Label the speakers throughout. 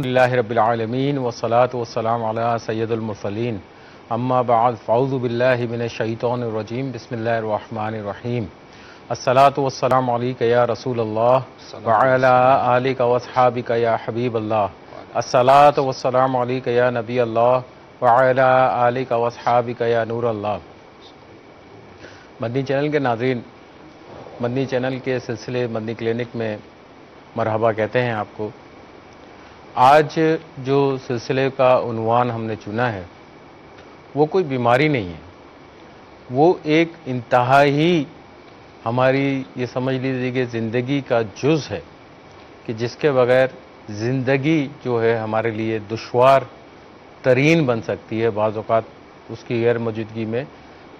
Speaker 1: अल्हम्दुलिल्लाहि रब्बिल आलमीन वस्सलातु वस्सलामु अला सय्यिदिल मुरसलीन अम्मा बाद फ़अऊज़ु बिल्लाहि मिनश शैतानिर रजीम बिस्मिल्लाहिर रहमानिर रहीम अस्सलातु वस्सलामु अलैका या रसूलल्लाह व अला आलिका व अस्हाबिका या हबीबल्लाह अस्सलातु वस्सलामु अलैका या नबीअल्लाह व अला आलिका व अस्हाबिका या नूरल्लाह। मदनी चैनल के नाज़रीन, मदनी चैनल के सिलसिले मदनी क्लिनिक में मरहबा कहते हैं आपको। आज जो सिलसिले का उन्वान हमने चुना है वो कोई बीमारी नहीं है, वो एक इंतहाई हमारी ये समझ लीजिए कि ज़िंदगी का जुज़ है कि जिसके बग़ैर ज़िंदगी जो है हमारे लिए दुश्वार तरीन बन सकती है। बाज़ औक़ात उसकी गैर मौजूदगी में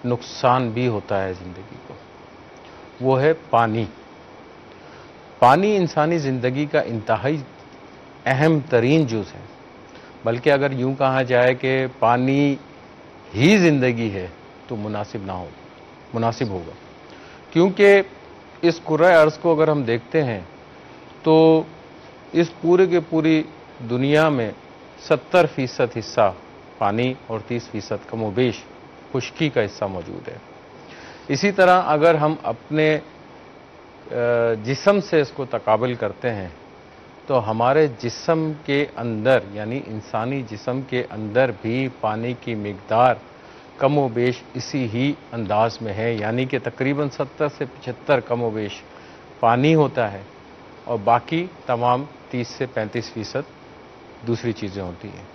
Speaker 1: नुकसान भी होता है ज़िंदगी को। वो है पानी। पानी इंसानी ज़िंदगी का इंतहाई अहम तरीन जुज़ है, बल्कि अगर यूँ कहा जाए कि पानी ही ज़िंदगी है तो मुनासिब होगा, क्योंकि इस कुर्रा अर्ज़ को अगर हम देखते हैं तो इस पूरे के पूरी दुनिया में 70% हिस्सा पानी और 30% कमोबेश खुश्की का हिस्सा मौजूद है। इसी तरह अगर हम अपने जिस्म से इसको तकाबल करते हैं तो हमारे जिस्म के अंदर यानी इंसानी जिस्म के अंदर भी पानी की मिक़दार कमोबेश इसी ही अंदाज में है, यानी कि तकरीबन 70 से 75 कमोबेश पानी होता है और बाकी तमाम 30 से 35% दूसरी चीज़ें होती हैं।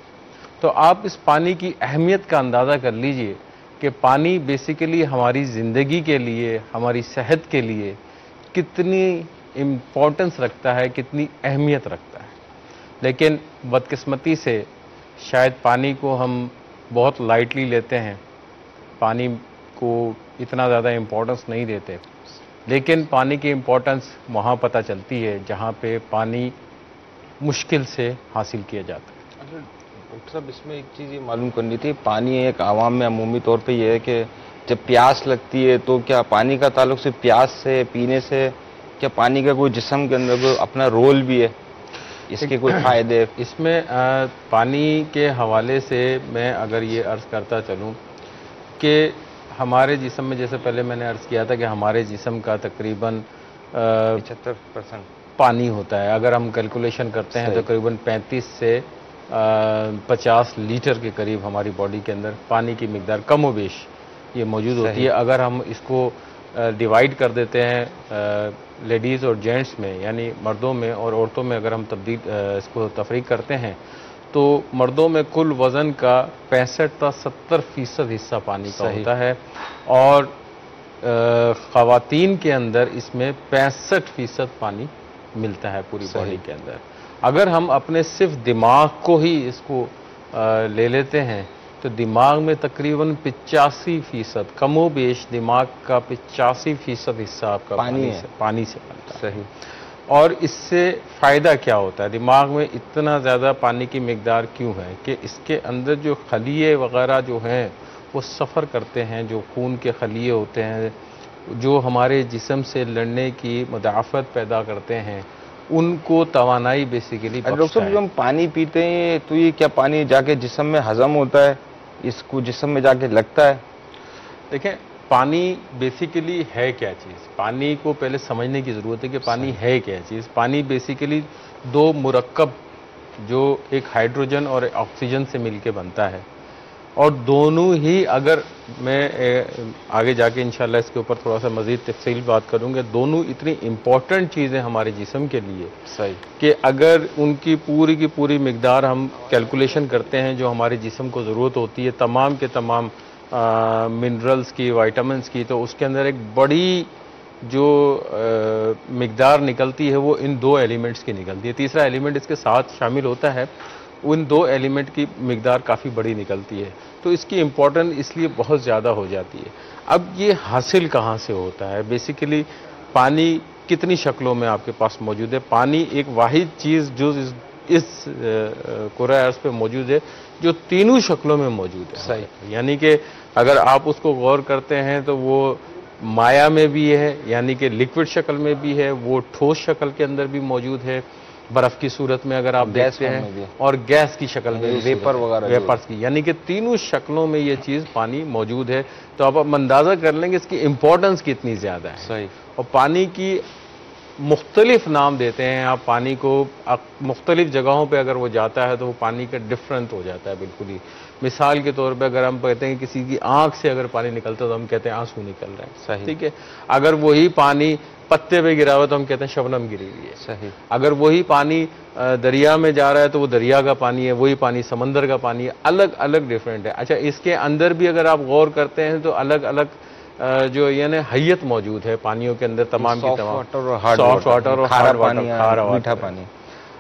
Speaker 1: तो आप इस पानी की अहमियत का अंदाज़ा कर लीजिए कि पानी बेसिकली हमारी ज़िंदगी के लिए, हमारी सेहत के लिए कितनी इम्पोर्टेंस रखता है, कितनी अहमियत रखता है। लेकिन बदकिस्मती से शायद पानी को हम बहुत लाइटली लेते हैं, पानी को इतना ज़्यादा इम्पोर्टेंस नहीं देते। लेकिन पानी की इम्पोर्टेंस वहाँ पता चलती है जहाँ पे पानी मुश्किल से हासिल किया जाता है।
Speaker 2: अच्छा डॉक्टर साहब, इसमें एक चीज़ ये मालूम करनी थी, पानी एक आवाम में अमूमी तौर पे ये है कि जब प्यास लगती है तो क्या पानी का ताल्लुक सिर्फ प्यास से, पीने से, क्या पानी का कोई जिस्म के अंदर कोई अपना रोल भी है, इसके कोई फ़ायदे?
Speaker 1: इसमें पानी के हवाले से मैं अगर ये अर्ज़ करता चलूँ कि हमारे जिस्म में, जैसे पहले मैंने अर्ज़ किया था कि हमारे जिस्म का तकरीबन
Speaker 2: 75%
Speaker 1: पानी होता है। अगर हम कैलकुलेशन करते हैं तो तकरीबन 35 से 50 लीटर के करीब हमारी बॉडी के अंदर पानी की मिक़दार कमोबेश ये मौजूद होती है। अगर हम इसको डिवाइड कर देते हैं लेडीज़ और जेंट्स में, यानी मर्दों में और औरतों में, अगर हम इसको तफरीक करते हैं तो मर्दों में कुल वज़न का 65 से 70% हिस्सा पानी का होता है और ख़वातीन के अंदर इसमें 65% पानी मिलता है पूरी बॉडी के अंदर। अगर हम अपने सिर्फ दिमाग को ही इसको ले लेते हैं तो दिमाग में तकरीबन 85% कमोबेश दिमाग का 85% हिस्सा आपका पानी से बनता है। सही। और इससे फ़ायदा क्या होता है? दिमाग में इतना ज़्यादा पानी की मिक़दार क्यों है कि इसके अंदर जो खलिए वग़ैरह जो हैं वो सफ़र करते हैं, जो खून के खलिए होते हैं जो हमारे जिस्म से लड़ने की मुदाफ़त पैदा करते हैं, उनको तवानाई बेसिकली बख्शता है।
Speaker 2: डॉक्टर साहब, जब हम पानी पीते हैं तो ये क्या पानी जाके जिस्म में हज़म होता है, इसको जिस्म में जाके लगता है?
Speaker 1: देखें, पानी बेसिकली है क्या चीज़? पानी को पहले समझने की ज़रूरत है कि पानी है क्या चीज़। पानी बेसिकली दो मुरक्कब जो एक हाइड्रोजन और ऑक्सीजन से मिलके बनता है, और दोनों ही, अगर मैं आगे जाके इंशाल्लाह इसके ऊपर थोड़ा सा मज़ीद तफसील बात करूँगा, दोनों इतनी इम्पॉर्टेंट चीज़ें हमारे जिस्म के लिए
Speaker 2: सही
Speaker 1: कि अगर उनकी पूरी की पूरी मिक़दार हम कैलकुलेशन करते हैं जो हमारे जिस्म को ज़रूरत होती है तमाम के तमाम मिनरल्स की, वाइटामिन्स की, तो उसके अंदर एक बड़ी जो मिक़दार निकलती है वो इन दो एलिमेंट्स की निकलती है। तीसरा एलिमेंट इसके साथ शामिल होता है, उन दो एलिमेंट की मिक़दार काफ़ी बड़ी निकलती है, तो इसकी इम्पोर्टेंस इसलिए बहुत ज़्यादा हो जाती है। अब ये हासिल कहाँ से होता है? बेसिकली पानी कितनी शक्लों में आपके पास मौजूद है? पानी एक वाहिद चीज़ जो इस कुर्रा अर्ज़ पे मौजूद है जो तीनों शक्लों में मौजूद है।
Speaker 2: सही।
Speaker 1: यानी कि अगर आप उसको गौर करते हैं तो वो माया में भी है, यानी कि लिक्विड शक्ल में भी है, वो ठोस शक्ल के अंदर भी मौजूद है, बर्फ की सूरत में अगर आप
Speaker 2: गैस
Speaker 1: देखते
Speaker 2: फॉर्म में भी
Speaker 1: हैं, और गैस की शक्ल में भी
Speaker 2: वेपर वगैरह
Speaker 1: वेपर्स की, यानी कि तीनों शक्लों में ये चीज़ पानी मौजूद है। तो आप अंदाज़ा कर लेंगे इसकी इंपॉर्टेंस कितनी ज़्यादा है।
Speaker 2: सही।
Speaker 1: और पानी की मुख्तलिफ नाम देते हैं आप पानी को, मुख्तलिफ जगहों पे अगर वो जाता है तो वो पानी का डिफरेंट हो जाता है बिल्कुल ही। मिसाल के तौर पे अगर हम कहते हैं किसी की आंख से अगर पानी निकलता है तो हम कहते हैं आंसू निकल रहे हैं।
Speaker 2: सही।
Speaker 1: ठीक है। अगर वही पानी पत्ते पे गिरा हुआ तो हम कहते हैं शबनम गिरी हुई है।
Speaker 2: सही।
Speaker 1: अगर वही पानी दरिया में जा रहा है तो वो दरिया का पानी है, वही पानी समंदर का पानी है, अलग अलग डिफरेंट है। अच्छा, इसके अंदर भी अगर आप गौर करते हैं तो अलग अलग जो यानी हैयत मौजूद है पानियों के अंदर, तमाम की तमाम, सॉफ्ट वाटर और हार्ड वाटर, खारा
Speaker 2: मीठा पानी।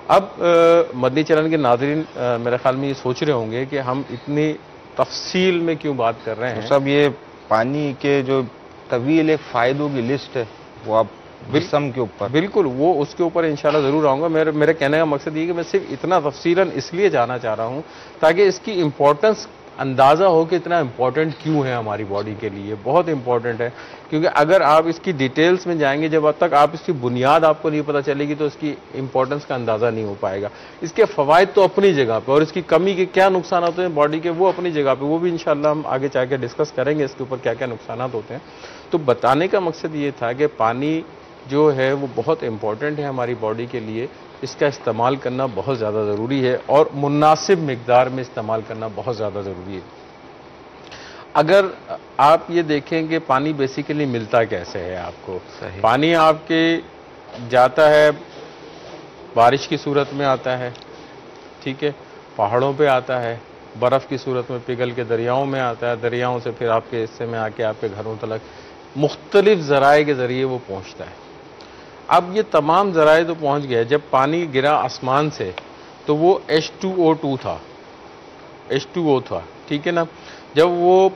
Speaker 1: अब मदनी चैनल के नाज़रीन मेरे ख्याल में ये सोच रहे होंगे कि हम इतनी तफसील में क्यों बात कर रहे हैं।
Speaker 2: तो सब ये पानी के जो तवील एक फ़ायदों की लिस्ट है वो आप जिस्म के ऊपर,
Speaker 1: बिल्कुल वो उसके ऊपर इंशाल्लाह ज़रूर आऊँगा। मेरे कहने का मकसद ये कि मैं सिर्फ इतना तफसीलन इसलिए जाना चाह रहा हूँ ताकि इसकी इम्पोर्टेंस अंदाज़ा हो कि इतना इम्पोर्टेंट क्यों है हमारी बॉडी के लिए। बहुत इम्पोर्टेंट है, क्योंकि अगर आप इसकी डिटेल्स में जाएंगे, जब तक आप इसकी बुनियाद आपको नहीं पता चलेगी तो इसकी इम्पोर्टेंस का अंदाज़ा नहीं हो पाएगा। इसके फ़वाइद तो अपनी जगह पे, और इसकी कमी के क्या नुकसान होते हैं बॉडी के, वो अपनी जगह पे, वो भी इंशाल्लाह हम आगे चाह के डिस्कस करेंगे इसके ऊपर क्या क्या नुकसान होते हैं। तो बताने का मकसद ये था कि पानी जो है वो बहुत इम्पॉर्टेंट है हमारी बॉडी के लिए। इसका इस्तेमाल करना बहुत ज़्यादा ज़रूरी है और मुनासिब मिकदार में इस्तेमाल करना बहुत ज़्यादा ज़रूरी है। अगर आप ये देखें कि पानी बेसिकली मिलता कैसे है आपको, पानी आपके जाता है बारिश की सूरत में आता है, ठीक है, पहाड़ों पे आता है, बर्फ़ की सूरत में पिघल के दरियाओं में आता है, दरियाओं से फिर आपके हिस्से में आके आपके घरों तक मुख्तलिफ ज़राए के ज़रिए वो पहुँचता है। अब ये तमाम ज़राए तो पहुँच गया। जब पानी गिरा आसमान से तो वो H2O2 था, H2O था, ठीक है ना। जब वो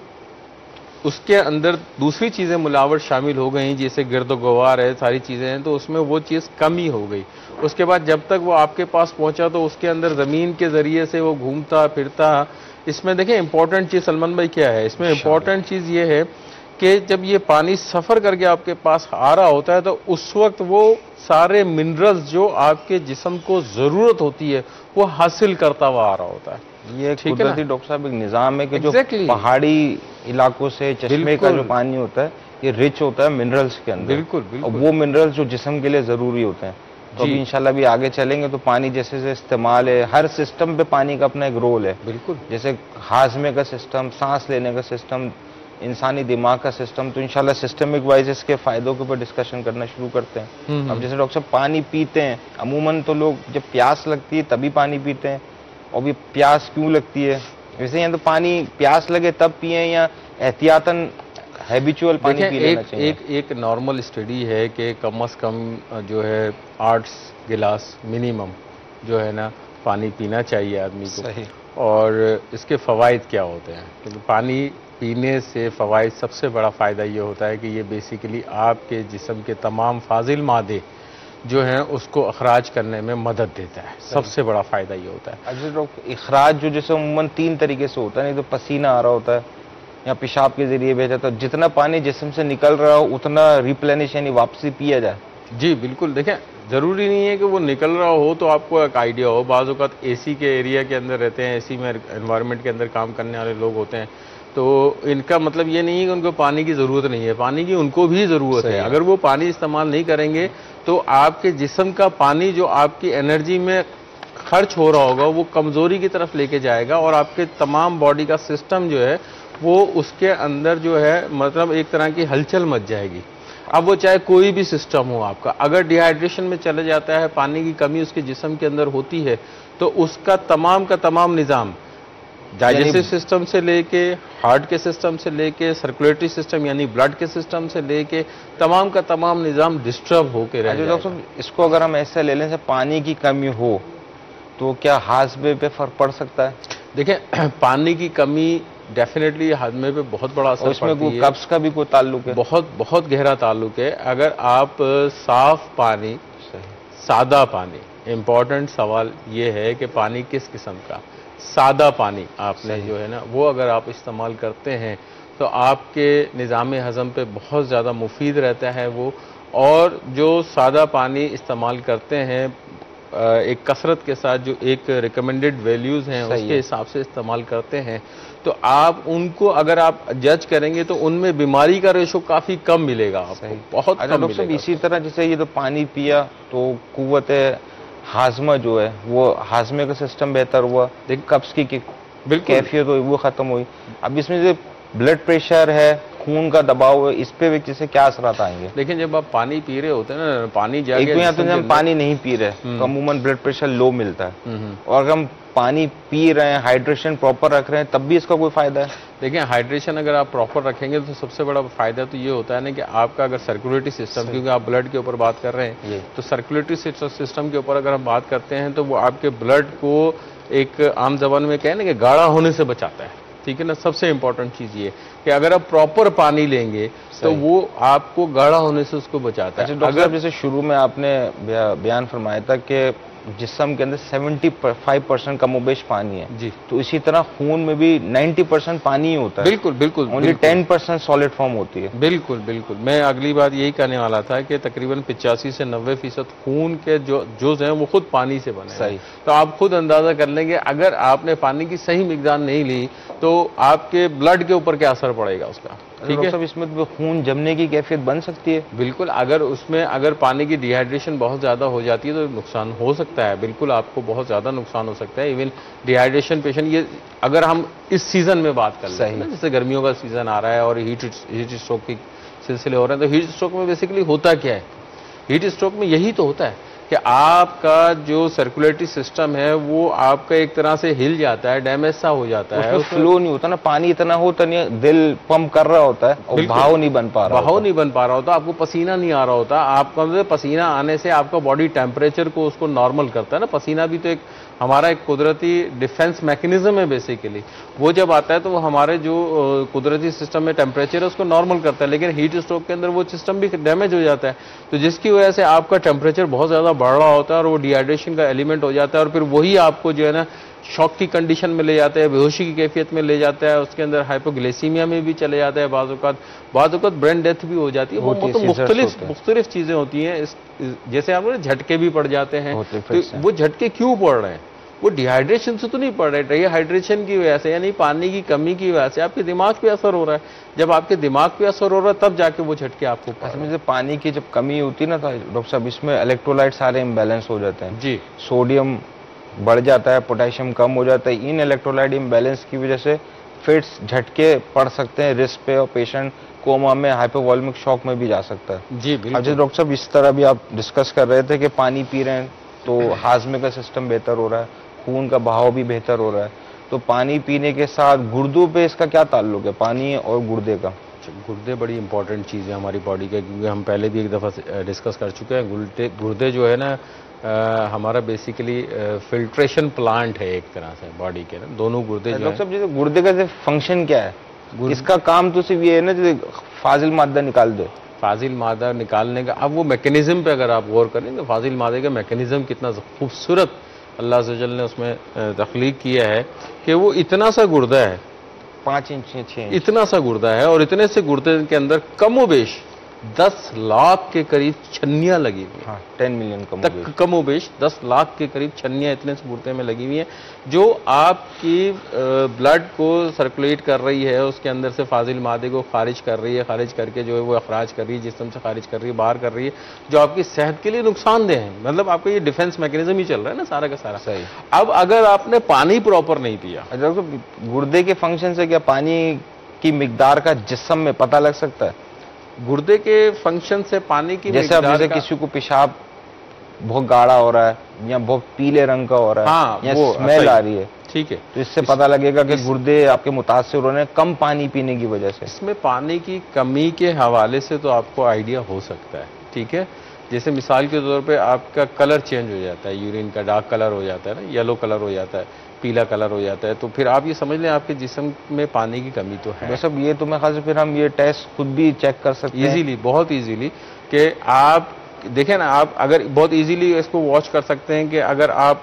Speaker 1: उसके अंदर दूसरी चीज़ें मिलावट शामिल हो गई, जैसे गिरद गवार है, सारी चीज़ें हैं, तो उसमें वो चीज़ कमी हो गई। उसके बाद जब तक वो आपके पास पहुंचा तो उसके अंदर ज़मीन के ज़रिए से वो घूमता फिरता। इसमें देखें इंपॉर्टेंट चीज़ सलमान भाई क्या है, इसमें इंपॉर्टेंट चीज़ ये है कि जब ये पानी सफ़र करके आपके पास आ रहा होता है तो उस वक्त वो सारे मिनरल्स जो आपके जिस्म को ज़रूरत होती है वो हासिल करता हुआ आ रहा होता है।
Speaker 2: ये कुदरती डॉक्टर साहब एक निज़ाम है कि जो पहाड़ी इलाकों से चश्मे का जो पानी होता है ये रिच होता है मिनरल्स के अंदर।
Speaker 1: बिल्कुल, बिल्कुल।
Speaker 2: और वो मिनरल्स जो जिस्म के लिए ज़रूरी होते हैं। तो अभी इंशाल्लाह भी आगे चलेंगे तो पानी जैसे जैसे इस्तेमाल है, हर सिस्टम पे पानी का अपना एक रोल है।
Speaker 1: बिल्कुल।
Speaker 2: जैसे हाजमे का सिस्टम, सांस लेने का सिस्टम, इंसानी दिमाग का सिस्टम। तो इंशाल्लाह सिस्टमिक वाइज इसके फ़ायदों के ऊपर डिस्कशन करना शुरू करते हैं। अब जैसे डॉक्टर साहब पानी पीते हैं, अमूमन तो लोग जब प्यास लगती है तभी पानी पीते हैं, और भी प्यास क्यों लगती है वैसे, या तो पानी प्यास लगे तब पिए या एहतियातन हैबिचुअल पानी पी लेना चाहिए।
Speaker 1: एक नॉर्मल स्टडी है कि कम से कम जो है 8 गिलास मिनिमम जो है ना पानी पीना चाहिए आदमी को।
Speaker 2: सही।
Speaker 1: और इसके फ़वाइद क्या होते हैं, क्योंकि पानी पीने से फ़वाइद सबसे बड़ा फ़ायदा ये होता है कि ये बेसिकली आपके जिस्म के तमाम फाजिल मादे जो हैं उसको अखराज करने में मदद देता है। सबसे बड़ा फ़ायदा ये होता है।
Speaker 2: अच्छा डॉक्टर, इखराज जो जैसे उम्मन 3 तरीके से होता है, नहीं तो पसीना आ रहा होता है या पेशाब के ज़रिए भेजा, तो जितना पानी जिस्म से निकल रहा हो उतना रिप्लेनिश यानी वापसी पिया जाए। जी
Speaker 1: बिल्कुल। देखें, ज़रूरी नहीं है कि वो निकल रहा हो तो आपको एक आइडिया हो। बाज़ औक़ात एसी के एरिया के अंदर रहते हैं, एसी में एनवायरनमेंट के अंदर काम करने वाले लोग होते हैं, तो इनका मतलब ये नहीं है कि उनको पानी की ज़रूरत नहीं है, पानी की उनको भी ज़रूरत है। अगर वो पानी इस्तेमाल नहीं करेंगे तो आपके जिस्म का पानी जो आपकी एनर्जी में खर्च हो रहा होगा वो कमज़ोरी की तरफ लेके जाएगा, और आपके तमाम बॉडी का सिस्टम जो है वो उसके अंदर जो है मतलब एक तरह की हलचल मच जाएगी। अब वो चाहे कोई भी सिस्टम हो आपका, अगर डिहाइड्रेशन में चले जाता है, पानी की कमी उसके जिस्म के अंदर होती है, तो उसका तमाम का तमाम निज़ाम डाइजेस्टिव सिस्टम से लेके, हार्ट के सिस्टम से लेके, सर्कुलेटरी सिस्टम यानी ब्लड के सिस्टम से लेके तमाम का तमाम निज़ाम डिस्टर्ब होकर रह जाएगा।
Speaker 2: डॉक्टर साहब, इसको अगर हम ऐसे ले लें से पानी की कमी हो तो क्या हाजमे पे फ़र्क पड़ सकता है?
Speaker 1: देखिए, पानी की कमी डेफिनेटली हाजमे पे बहुत बड़ा असर पड़ती है।
Speaker 2: इसमें कब्ज़ का भी कोई ताल्लुक है?
Speaker 1: बहुत गहरा ताल्लुक है। अगर आप साफ पानी, सादा पानी, इम्पॉर्टेंट सवाल ये है कि पानी किस किस्म का, सादा पानी आपने जो है ना वो अगर आप इस्तेमाल करते हैं तो आपके निज़ाम हज़म पे बहुत ज़्यादा मुफीद रहता है वो। और जो सादा पानी इस्तेमाल करते हैं एक कसरत के साथ जो एक रिकमेंडेड वैल्यूज हैं उसके हिसाब से इस्तेमाल करते हैं, तो आप उनको अगर आप जज करेंगे तो उनमें बीमारी का रेशो काफी कम मिलेगा आपको, बहुत कम मिलेगा।
Speaker 2: इसी तरह जैसे ये तो पानी पिया तो कुव्वत हाजमा जो है वो हाजमे का सिस्टम बेहतर हुआ, देख कब्ज की कैफियत हुई वो खत्म हुई। अब इसमें जो ब्लड प्रेशर है, खून का दबाव है, इस पे व्यक्ति से क्या असरात आएंगे?
Speaker 1: लेकिन जब आप पानी पी रहे होते हैं ना, पानी जाके
Speaker 2: एक तो यहाँ तो जब हम पानी नहीं पी रहे तो अमूमन ब्लड प्रेशर लो मिलता है, और अगर हम पानी पी रहे हैं, हाइड्रेशन प्रॉपर रख रहे हैं, तब भी इसका कोई फायदा है?
Speaker 1: देखिए, हाइड्रेशन अगर आप प्रॉपर रखेंगे तो सबसे बड़ा फायदा तो ये होता है ना कि आपका अगर सर्कुलेटरी सिस्टम, क्योंकि आप ब्लड के ऊपर बात कर रहे हैं, तो सर्कुलेटरी सिस्टम के ऊपर अगर हम बात करते हैं तो वो आपके ब्लड को एक आम जबान में कहें ना कि गाढ़ा होने से बचाता है, ठीक है ना। सबसे इंपॉर्टेंट चीज ये कि अगर आप प्रॉपर पानी लेंगे तो वो आपको गाढ़ा होने से उसको बचाता है।
Speaker 2: अगर जैसे शुरू में आपने बयान फरमाया था कि जिस्म के अंदर 75% कमोबेश पानी है जी, तो इसी तरह खून में भी 90% पानी ही होता है।
Speaker 1: बिल्कुल बिल्कुल,
Speaker 2: ओनली 10% सॉलिड फॉर्म होती है।
Speaker 1: बिल्कुल बिल्कुल, मैं अगली बात यही कहने वाला था कि तकरीबन 85 से 90% खून के जो हैं वो खुद पानी से बने। सही। तो आप खुद अंदाजा कर लेंगे अगर आपने पानी की सही मिकदार नहीं ली तो आपके ब्लड के ऊपर क्या असर पड़ेगा उसका, ठीक है।
Speaker 2: सब इसमें तो खून जमने की कैफियत बन सकती है।
Speaker 1: बिल्कुल, अगर उसमें अगर पानी की डिहाइड्रेशन बहुत ज्यादा हो जाती है तो नुकसान हो सकता है, बिल्कुल आपको बहुत ज्यादा नुकसान हो सकता है। इवन डिहाइड्रेशन पेशेंट, ये अगर हम इस सीजन में बात कर लें ना, जैसे गर्मियों का सीजन आ रहा है और हीट स्ट्रोक के सिलसिले हो रहे हैं, तो हीट स्ट्रोक में बेसिकली होता क्या है? हीट स्ट्रोक में यही तो होता है कि आपका जो सर्कुलेटरी सिस्टम है वो आपका एक तरह से हिल जाता है, डैमेज सा हो जाता है,
Speaker 2: फ्लो नहीं होता ना, पानी इतना होता नहीं है, दिल पंप कर रहा होता है और बहाव नहीं बन पा रहा होता,
Speaker 1: आपको पसीना नहीं आ रहा होता। आपका मतलब पसीना आने से आपका बॉडी टेम्परेचर को उसको नॉर्मल करता है ना। पसीना भी तो एक हमारा एक कुदरती डिफेंस मैकेनिज्म है बेसिकली, वो जब आता है तो वो हमारे जो कुदरती सिस्टम में टेम्परेचर है उसको नॉर्मल करता है, लेकिन हीट स्ट्रोक के अंदर वो सिस्टम भी डैमेज हो जाता है, तो जिसकी वजह से आपका टेम्परेचर बहुत ज्यादा बढ़ रहा होता है और वो डिहाइड्रेशन का एलिमेंट हो जाता है, और फिर वही आपको जो है ना शॉक की कंडीशन में ले जाता है, बेहोशी की कैफियत में ले जाता है, उसके अंदर हाइपोग्लाइसीमिया में भी चले जाता है, बाज़ औक़ात ब्रेन डेथ भी हो जाती है। वो तो मुख्तलिफ चीजें होती हैं। जैसे आप झटके भी पड़ जाते हैं, तो वो झटके क्यों पड़ रहे हैं? वो डिहाइड्रेशन से तो नहीं पड़ रहे, डिहाइड्रेशन की वजह से, यानी पानी की कमी की वजह से आपके दिमाग पे असर हो रहा है। जब आपके दिमाग पे असर हो रहा है तब जाके वो झटके आपको पड़ रहे हैं।
Speaker 2: पानी की जब कमी होती है ना डॉक्टर साहब, इसमें इलेक्ट्रोलाइट सारे इम्बैलेंस हो जाते हैं जी, सोडियम बढ़ जाता है, पोटेशियम कम हो जाता है। इन इलेक्ट्रोलाइट इम्बैलेंस की वजह से फिट्स, झटके पड़ सकते हैं रिस्क पे, और पेशेंट कोमा में, हाइपोवॉल्मिक शॉक में भी जा सकता है जी। अब जैसे डॉक्टर साहब इस तरह भी आप डिस्कस कर रहे थे कि पानी पी रहे हैं तो हाजमे का सिस्टम बेहतर हो रहा है, खून का बहाव भी बेहतर हो रहा है, तो पानी पीने के साथ गुर्दों पे इसका क्या ताल्लुक है, पानी और गुर्दे का?
Speaker 1: गुर्दे बड़ी इंपॉर्टेंट चीज़ है हमारी बॉडी के, क्योंकि हम पहले भी एक दफ़ा डिस्कस कर चुके हैं। गुर्दे जो है ना हमारा बेसिकली फिल्ट्रेशन प्लांट है एक तरह से बॉडी के ना, दोनों गुर्दे जो
Speaker 2: है। जैसे गुर्दे का फंक्शन क्या है? इसका काम तो सिर्फ ये है ना जैसे फाजिल मादा निकाल दे,
Speaker 1: फाजिल मादा निकालने का। अब वो मैकेनिज्म पे अगर आप गौर करें तो फाजिल मादे का मैकेनिज्म कितना खूबसूरत अल्लाह सजल ने उसमें तख्लीक किया है कि वो इतना सा गुर्दा है,
Speaker 2: 5 इंच 6 इंच,
Speaker 1: इतना सा गुर्दा है, और इतने से गुर्दे के अंदर कमोबेश 10 लाख के करीब छन्नियां लगी हुई हैं।
Speaker 2: 10 मिलियन
Speaker 1: कमोबेश 10 लाख के करीब छन्नियां इतने से गुर्दे में लगी हुई हैं, जो आपकी ब्लड को सर्कुलेट कर रही है, उसके अंदर से फाजिल मादे को खारिज कर रही है, खारिज करके जो है वो अखराज कर रही है, जिस्म से खारिज कर रही है, बाहर कर रही है, जो आपकी सेहत के लिए नुकसानदेह है। मतलब आपका ये डिफेंस मैकेनिज्म ही चल रहा है ना सारा का सारा।
Speaker 2: सही।
Speaker 1: अब अगर आपने पानी प्रॉपर नहीं पिया,
Speaker 2: गुर्दे के फंक्शन से क्या पानी की मिकदार का जिस्म में पता लग सकता है?
Speaker 1: गुर्दे के फंक्शन से पानी की
Speaker 2: जैसे किसी को पेशाब बहुत गाढ़ा हो रहा है या बहुत पीले रंग का हो रहा है,
Speaker 1: हाँ,
Speaker 2: या स्मेल आ रही है,
Speaker 1: ठीक है,
Speaker 2: तो इससे पता लगेगा कि गुर्दे आपके मुतासिर हो रहे हैं कम पानी पीने की वजह से।
Speaker 1: इसमें पानी की कमी के हवाले से तो आपको आइडिया हो सकता है, ठीक है। जैसे मिसाल के तौर पे आपका कलर चेंज हो जाता है, यूरिन का डार्क कलर हो जाता है ना, येलो कलर हो जाता है, पीला कलर हो जाता है, तो फिर आप ये समझ लें आपके जिस्म में पानी की कमी तो है।
Speaker 2: सब ये तो मैं ख्याल से फिर हम ये टेस्ट खुद भी चेक कर सकते हैं
Speaker 1: इजीली, बहुत इजीली, कि आप देखें ना, आप अगर बहुत इजीली इसको वॉच कर सकते हैं कि अगर आप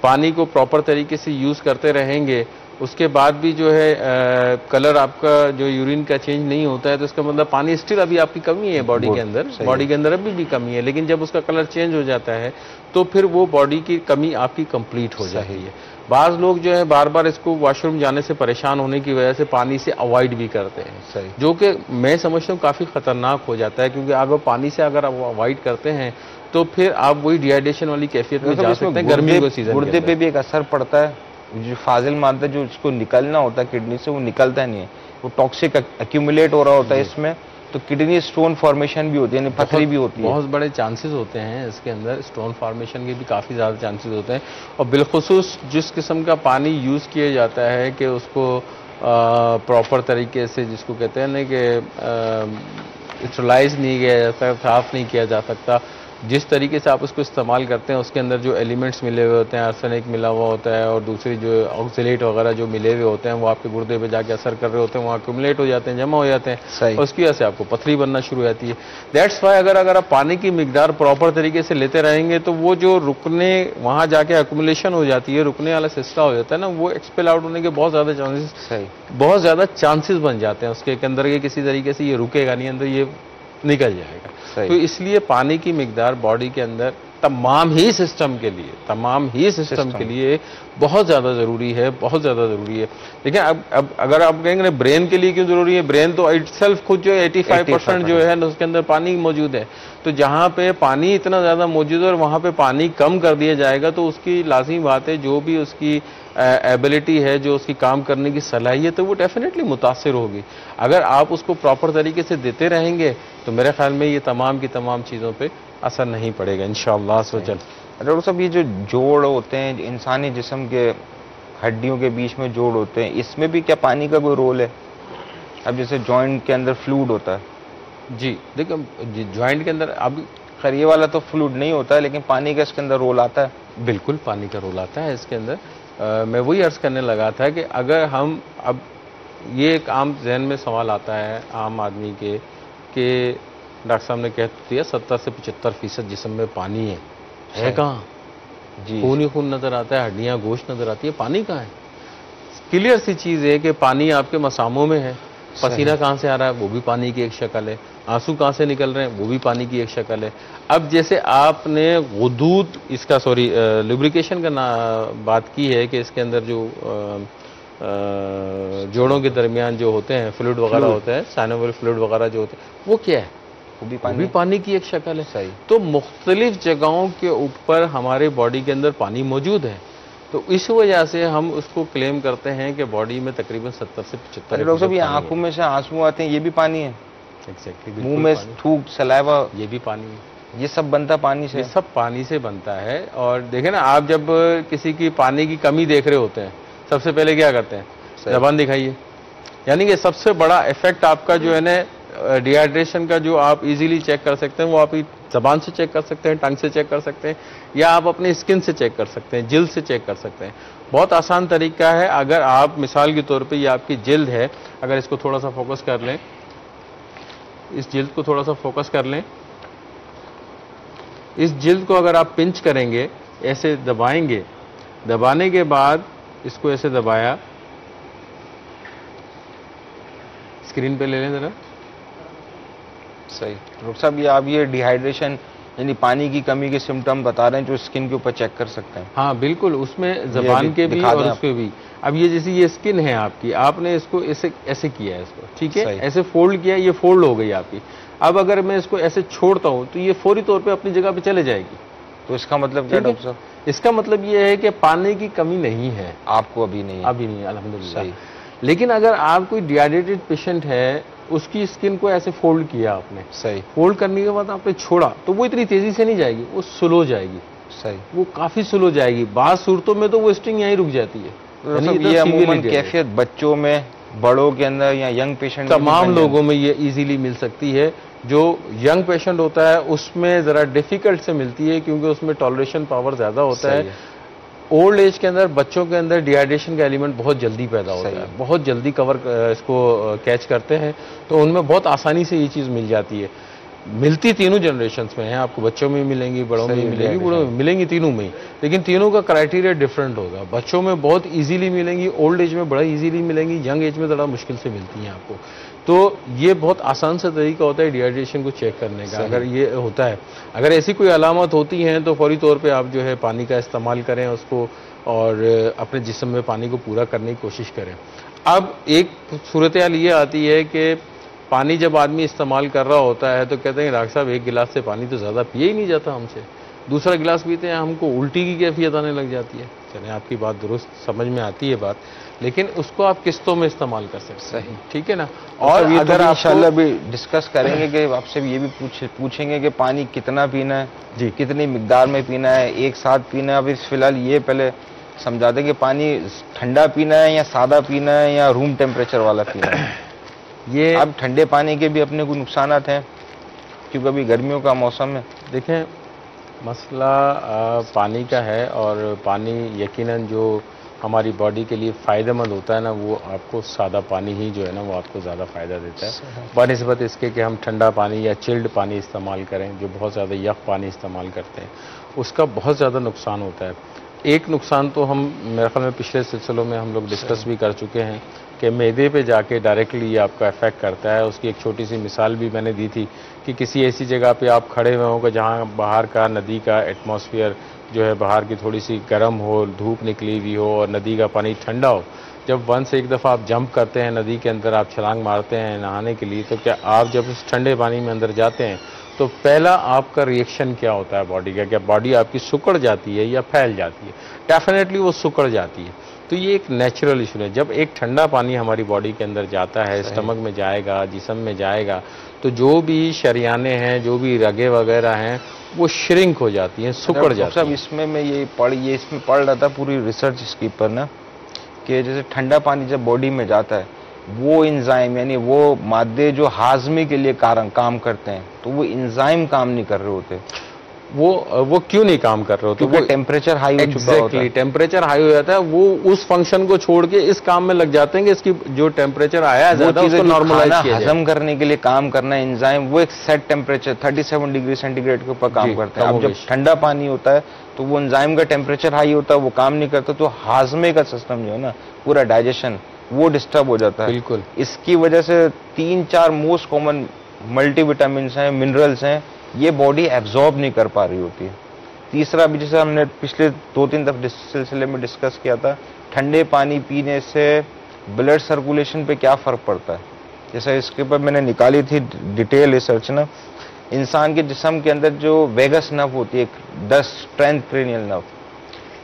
Speaker 1: पानी को प्रॉपर तरीके से यूज करते रहेंगे उसके बाद भी जो है कलर आपका जो यूरिन का चेंज नहीं होता है, तो इसका मतलब पानी स्टिल अभी आपकी कमी है बॉडी के अंदर, बॉडी के अंदर अभी भी कमी है। लेकिन जब उसका कलर चेंज हो जाता है तो फिर वो बॉडी की कमी आपकी कंप्लीट हो जाती है। बाज़ लोग जो है बार बार इसको वॉशरूम जाने से परेशान होने की वजह से पानी से अवॉइड भी करते हैं, जो कि मैं समझता हूँ काफ़ी खतरनाक हो जाता है, क्योंकि अगर पानी से अगर आप अवॉइड करते हैं तो फिर आप वही डिहाइड्रेशन वाली कैफियत में जा सकते हैं। गर्मी के सीजन
Speaker 2: गुर्दे पे भी एक असर पड़ता है, जो फाजिल मादा जो इसको निकलना होता है किडनी से, वो निकलता नहीं है, वो टॉक्सिक एक्यूमुलेट हो रहा होता है इसमें, तो किडनी स्टोन फॉर्मेशन भी होती है, पथरी भी होती है।
Speaker 1: बहुत बड़े चांसेस होते हैं इसके अंदर, स्टोन फॉर्मेशन के भी काफ़ी ज़्यादा चांसेस होते हैं। और बिलखुसूस जिस किस्म का पानी यूज़ किया जाता है कि उसको प्रॉपर तरीके से, जिसको कहते हैं ना कि यूटिलाइज नहीं किया जा सकता, साफ़ नहीं किया जा सकता, जिस तरीके से आप उसको इस्तेमाल करते हैं उसके अंदर जो एलिमेंट्स मिले हुए होते हैं, आर्सेनिक मिला हुआ होता है और दूसरी जो ऑक्सीलेट वगैरह जो मिले हुए होते हैं वो आपके गुर्दे पे जाके असर कर रहे होते हैं, वहाँ एक्यूमुलेट हो जाते हैं, जमा हो जाते हैं, और उसकी वजह से आपको पथरी बनना शुरू हो जाती है। दैट्स वाई अगर आप पानी की मिकदार प्रॉपर तरीके से लेते रहेंगे तो वो जो रुकने, वहाँ जाके एक्यूमुलेशन हो जाती है, रुकने वाला सिस्टा हो जाता है ना, वो एक्सपेल आउट होने के बहुत ज़्यादा चांसेस, बहुत ज़्यादा चांसेस बन जाते हैं उसके अंदर के, किसी तरीके से ये रुकेगा नहीं, अंदर ये निकल जाएगा। तो इसलिए पानी की मिकदार बॉडी के अंदर तमाम ही सिस्टम के लिए बहुत ज़्यादा ज़रूरी है, बहुत ज़्यादा ज़रूरी है। देखिए अब अगर आप कहेंगे ना ब्रेन के लिए क्यों ज़रूरी है, ब्रेन तो इटसेल्फ खुद जो 85% जो है उसके अंदर पानी मौजूद है। तो जहाँ पे पानी इतना ज़्यादा मौजूद है और वहाँ पे पानी कम कर दिया जाएगा तो उसकी लाज़मी बात है जो भी उसकी एबिलिटी है, जो उसकी काम करने की सलाहियत है, वो डेफिनेटली मुतासिर होगी। अगर आप उसको प्रॉपर तरीके से देते रहेंगे तो मेरे ख्याल में ये तमाम की तमाम चीज़ों पे असर नहीं पड़ेगा इंशाअल्लाह सोचल।
Speaker 2: डॉक्टर साहब, ये जो जोड़ होते हैं इंसानी जिस्म के हड्डियों के बीच में जोड़ होते हैं, इसमें भी क्या पानी का कोई रोल है? अब जैसे जॉइंट के अंदर फ्लूइड होता है।
Speaker 1: जी देखिए, जॉइंट के अंदर अब
Speaker 2: खैर ये वाला तो फ्लूइड नहीं होता है, लेकिन पानी का इसके अंदर रोल आता है।
Speaker 1: बिल्कुल पानी का रोल आता है इसके अंदर। मैं वही अर्ज करने लगा था कि अगर हम, अब ये एक आम जहन में सवाल आता है आम आदमी के कि डॉक्टर साहब ने कह दिया 70 से 75% जिस्म में पानी है कहाँ? जी, खून ही खून नजर आता है, हड्डियां गोश्त नजर आती है, पानी कहाँ है? क्लियर सी चीज़ है कि पानी आपके मसामों में है। पसीना कहाँ से आ रहा है, वो भी पानी की एक शक्ल है। आंसू कहाँ से निकल रहे हैं, वो भी पानी की एक शक्ल है। अब जैसे आपने गुदूद इसका लुब्रिकेशन का बात की है कि इसके अंदर जो जोड़ों के दरमियान जो होते हैं फ्लूइड वगैरह होता है, साइनोवियल फ्लूइड वगैरह जो होते हैं, वो क्या है? वो भी पानी की एक शक्ल है। सही। तो मुख्तलिफ जगहों के ऊपर हमारे बॉडी के अंदर पानी मौजूद है, तो इस वजह से हम उसको क्लेम करते हैं कि बॉडी में तकरीबन 70 से 75।
Speaker 2: डॉक्टर साहब, ये आंखों में से आंसू आते हैं, ये भी पानी है?
Speaker 1: एग्जैक्टली।
Speaker 2: मुंह में थूक, सलाइवा,
Speaker 1: ये भी पानी है।
Speaker 2: ये सब बनता पानी से?
Speaker 1: ये सब पानी से बनता है। और देखें ना, आप जब किसी की पानी की कमी देख रहे होते हैं, सबसे पहले क्या करते हैं? जबान दिखाइए। यानी कि सबसे बड़ा इफेक्ट आपका जो है ना डिहाइड्रेशन का, जो आप इजीली चेक कर सकते हैं, वो आप जबान से चेक कर सकते हैं, टंग से चेक कर सकते हैं, या आप अपनी स्किन से चेक कर सकते हैं, जिल्द से चेक कर सकते हैं। बहुत आसान तरीका है। अगर आप मिसाल के तौर पे ये आपकी जिल्द है, अगर इसको थोड़ा सा फोकस कर लें, इस जिल्द को थोड़ा सा फोकस कर लें, इस जिल्द को अगर आप पिंच करेंगे, ऐसे दबाएंगे, दबाने के बाद इसको ऐसे दबाया, स्क्रीन पे ले लें जरा।
Speaker 2: सही। डॉक्टर साहब, ये आप ये डिहाइड्रेशन यानी पानी की कमी के सिम्टम बता रहे हैं जो स्किन के ऊपर चेक कर सकते हैं?
Speaker 1: हाँ बिल्कुल, उसमें जबान के भी और उसके भी। अब ये जैसे ये स्किन है आपकी, आपने इसको ऐसे किया है इसको, ठीक है, ऐसे फोल्ड किया, ये फोल्ड हो गई आपकी। अब अगर मैं इसको ऐसे छोड़ता हूँ तो ये फौरी तौर पे अपनी जगह पे चले जाएगी।
Speaker 2: तो इसका मतलब क्या डॉक्टर साहब?
Speaker 1: इसका मतलब ये है कि पानी की कमी नहीं है
Speaker 2: आपको, अभी नहीं है।
Speaker 1: अभी नहीं, अल्हम्दुलिल्लाह। लेकिन अगर आप कोई डिहाइड्रेटेड पेशेंट है, उसकी स्किन को ऐसे फोल्ड किया आपने,
Speaker 2: सही,
Speaker 1: फोल्ड करने के बाद आपने छोड़ा, तो वो इतनी तेजी से नहीं जाएगी, वो स्लो जाएगी।
Speaker 2: सही,
Speaker 1: वो काफी स्लो जाएगी। बात सूरतों में तो वो स्टिंग यहीं रुक जाती है।
Speaker 2: ये अमूमन कैफियत बच्चों में, बड़ों के अंदर या यंग पेशेंट,
Speaker 1: तमाम लोगों में ये इजीली मिल सकती है। जो यंग पेशेंट होता है उसमें जरा डिफिकल्ट से मिलती है, क्योंकि उसमें टॉलरेशन पावर ज्यादा होता है। ओल्ड एज के अंदर, बच्चों के अंदर डिहाइड्रेशन का एलिमेंट बहुत जल्दी पैदा होता है, बहुत जल्दी इसको कैच करते हैं, तो उनमें बहुत आसानी से ये चीज़ मिल जाती है। मिलती तीनों जनरेशन्स में है, आपको बच्चों में मिलेंगी, बड़ों में मिलेंगी, बूढ़ों में मिलेंगी, तीनों में ही, लेकिन तीनों का क्राइटेरिया डिफरेंट होगा। बच्चों में बहुत इजीली मिलेंगी, ओल्ड एज में बड़ा इजीली मिलेंगी, यंग एज में थोड़ा मुश्किल से मिलती हैं आपको। तो ये बहुत आसान सा तरीका होता है डिहाइड्रेशन को चेक करने का। अगर ये होता है, अगर ऐसी कोई अलामत होती हैं तो फौरी तौर पे आप जो है पानी का इस्तेमाल करें उसको, और अपने जिस्म में पानी को पूरा करने की कोशिश करें। अब एक सूरत हाल ये आती है कि पानी जब आदमी इस्तेमाल कर रहा होता है तो कहते हैं डॉक्टर साहब एक गिलास से पानी तो ज़्यादा पिए ही नहीं जाता हमसे, दूसरा गिलास पीते हैं हमको उल्टी की कैफियत आने लग जाती है। चलें, आपकी बात दुरुस्त समझ में आती है बात, लेकिन उसको आप किस्तों में इस्तेमाल कर सकते हैं, ठीक है ना।
Speaker 2: और अगर आप इंशाल्लाह भी डिस्कस करेंगे कि आपसे ये भी पूछेंगे कि पानी कितना पीना है जी, कितनी मिकदार में पीना है, एक साथ पीना है। अभी फिलहाल ये पहले समझा दें कि पानी ठंडा पीना है या सादा पीना है या रूम टेम्परेचर वाला पीना है। ये अब ठंडे पानी के भी अपने कुछ नुकसान हैं, क्योंकि अभी गर्मियों का मौसम है।
Speaker 1: देखें, मसला पानी का है, और पानी यकीनन जो हमारी बॉडी के लिए फ़ायदेमंद होता है ना, वो आपको सादा पानी ही जो है ना वो आपको ज़्यादा फ़ायदा देता है बनिस्बत इसके कि हम ठंडा पानी या चिल्ड पानी इस्तेमाल करें, जो बहुत ज़्यादा यख पानी इस्तेमाल करते हैं, उसका बहुत ज़्यादा नुकसान होता है। एक नुकसान तो हम मेरे ख्याल में पिछले सिलसिलों में हम लोग डिस्कस भी कर चुके हैं कि मैदे पे जाके डायरेक्टली ये आपका इफेक्ट करता है। उसकी एक छोटी सी मिसाल भी मैंने दी थी कि किसी ऐसी जगह पे आप खड़े हुए होंगे जहाँ बाहर का नदी का एटमॉस्फेयर जो है बाहर की थोड़ी सी गर्म हो, धूप निकली हुई हो और नदी का पानी ठंडा हो। जब वन से एक दफ़ा आप जंप करते हैं नदी के अंदर, आप छलांग मारते हैं नहाने के लिए, तो क्या आप जब उस ठंडे पानी में अंदर जाते हैं तो पहला आपका रिएक्शन क्या होता है बॉडी का? क्या बॉडी आपकी सुकड़ जाती है या फैल जाती है? डेफिनेटली वो सुकड़ जाती है। तो ये एक नेचुरल इशू है। जब एक ठंडा पानी हमारी बॉडी के अंदर जाता है, स्टमक में जाएगा, जिस्म में जाएगा, तो जो भी शरियाने हैं, जो भी रगे वगैरह हैं, वो श्रिंक हो जाती हैं, सुकड़ जाती हैं।
Speaker 2: इसमें मैं इसमें पढ़ रहा था पूरी रिसर्च इसके ऊपर ना, कि जैसे ठंडा पानी जब बॉडी में जाता है, वो इंजाइम यानी वो मादे जो हाजमे के लिए काम करते हैं, तो वो इंजाइम काम नहीं कर रहे होते।
Speaker 1: वो क्यों नहीं काम कर रहे होते?
Speaker 2: वो टेम्परेचर हाई हो चुका होता है।
Speaker 1: टेम्परेचर हाई हो जाता है, वो उस फंक्शन को छोड़ के इस काम में लग जाते हैं कि इसकी जो टेम्परेचर आया है ज्यादा उसको नॉर्मलाइज किया जाए।
Speaker 2: हजम करने के लिए काम करना है एंजाइम, वो एक सेट टेम्परेचर 37 डिग्री सेंटीग्रेड के ऊपर काम करता है। अब जब ठंडा पानी होता है तो वो एंजाइम का टेम्परेचर हाई होता है, वो काम नहीं करता, तो हाजमे का सिस्टम जो है ना, पूरा डाइजेशन वो डिस्टर्ब हो जाता है।
Speaker 1: बिल्कुल।
Speaker 2: इसकी वजह से 3-4 मोस्ट कॉमन मल्टीविटामिन हैं, मिनरल्स हैं, ये बॉडी एब्जॉर्ब नहीं कर पा रही होती है। तीसरा भी जैसे हमने पिछले 2-3 दफे सिलसिले में डिस्कस किया था, ठंडे पानी पीने से ब्लड सर्कुलेशन पे क्या फर्क पड़ता है। जैसे इसके ऊपर मैंने निकाली थी डिटेल रिसर्च ना, इंसान के जिस्म के अंदर जो वेगस नर्व होती है, 10 स्ट्रेंथ क्रेनियल नर्व,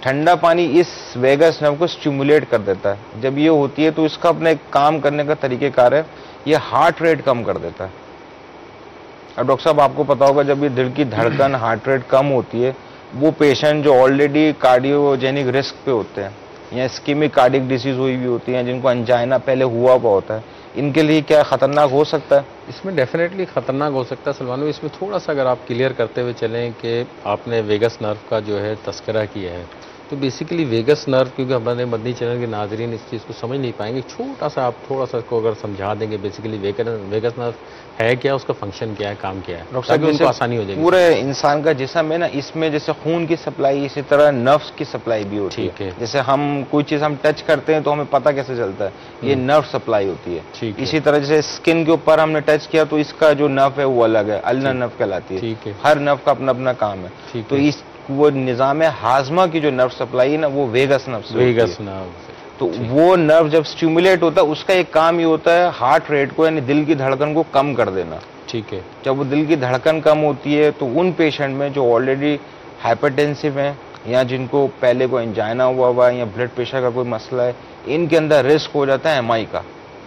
Speaker 2: ठंडा पानी इस वेगस नर्व को स्टिमुलेट कर देता है। जब ये होती है तो इसका अपने काम करने का तरीकेकार है, ये हार्ट रेट कम कर देता है। अब डॉक्टर साहब आपको पता होगा, जब ये दिल की धड़कन हार्ट रेट कम होती है, वो पेशेंट जो ऑलरेडी कार्डियोजेनिक रिस्क पे होते हैं या इस्कीमिक कार्डियक डिसीज हुई हुई होती हैं, जिनको अंजाइना पहले हुआ होता है, इनके लिए क्या खतरनाक हो सकता है?
Speaker 1: इसमें डेफिनेटली खतरनाक हो सकता है सलमान भाई। इसमें थोड़ा सा अगर आप क्लियर करते हुए चलें कि आपने वेगस नर्व का जो है तस्करा किया है, तो बेसिकली वेगस नर्व, क्योंकि हमारे मदनी चैनल के नाजरीन इस चीज़ को समझ नहीं पाएंगे, छोटा सा आप थोड़ा सा इसको अगर समझा देंगे बेसिकली वेगस नर्व है क्या, उसका फंक्शन क्या है, काम क्या है, ताकि उनको आसानी हो जाएगी।
Speaker 2: पूरे इंसान का जिस्म है ना, इसमें जैसे खून की सप्लाई, इसी तरह नर्व्स की सप्लाई भी होती है। जैसे हम कोई चीज़ हम टच करते हैं तो हमें पता कैसे चलता है, ये नर्व सप्लाई होती है। इसी तरह जैसे स्किन के ऊपर हमने टच किया तो इसका जो नर्व है वो अलग है, अल्नर नर्व कहलाती है। हर नर्व का अपना अपना काम है। तो इस वो निज़ाम हाजमा की जो नर्व सप्लाई है ना, वो वेगस नर्व से तो वो नर्व जब स्टिमुलेट होता है, उसका एक काम ये होता है हार्ट रेट को यानी दिल की धड़कन को कम कर देना।
Speaker 1: ठीक है।
Speaker 2: जब वो दिल की धड़कन कम होती है तो उन पेशेंट में जो ऑलरेडी हाइपरटेंसिव हैं या जिनको पहले कोई एंजाइना हुआ है या ब्लड प्रेशर का कोई मसला है, इनके अंदर रिस्क हो जाता है एमआई का।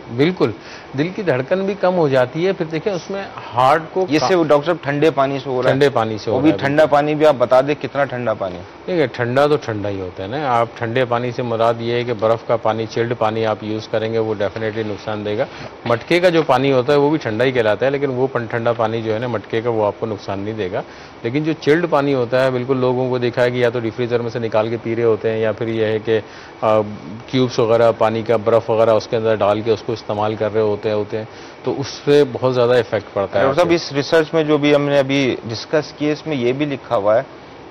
Speaker 1: बिल्कुल, दिल की धड़कन भी कम हो जाती है। फिर देखिए उसमें हार्ट को
Speaker 2: ये से डॉक्टर साहब ठंडे पानी से हो रहा है।
Speaker 1: ठंडे पानी से हो रहा है।
Speaker 2: ठंडा पानी भी आप बता दें कितना ठंडा पानी?
Speaker 1: ठीक है, ठंडा तो ठंडा ही होता है ना। आप ठंडे पानी से मुराद ये है कि बर्फ का पानी, चिल्ड पानी आप यूज करेंगे, वो डेफिनेटली नुकसान देगा। मटके का जो पानी होता है वो भी ठंडा ही कहलाता है, लेकिन वो ठंडा पानी जो है ना मटके का, वो आपको नुकसान नहीं देगा। लेकिन जो चिल्ड पानी होता है, बिल्कुल लोगों को देखा है कि या तो रिफ्रीजर में से निकाल के पी रहे होते हैं, या फिर ये है कि क्यूब्स वगैरह पानी का, बर्फ वगैरह उसके अंदर डाल के उसको इस्तेमाल कर रहे होते हैं तो उससे बहुत ज़्यादा इफेक्ट पड़ता है।
Speaker 2: मतलब इस रिसर्च में जो भी हमने अभी डिस्कस किए, इसमें ये भी लिखा हुआ है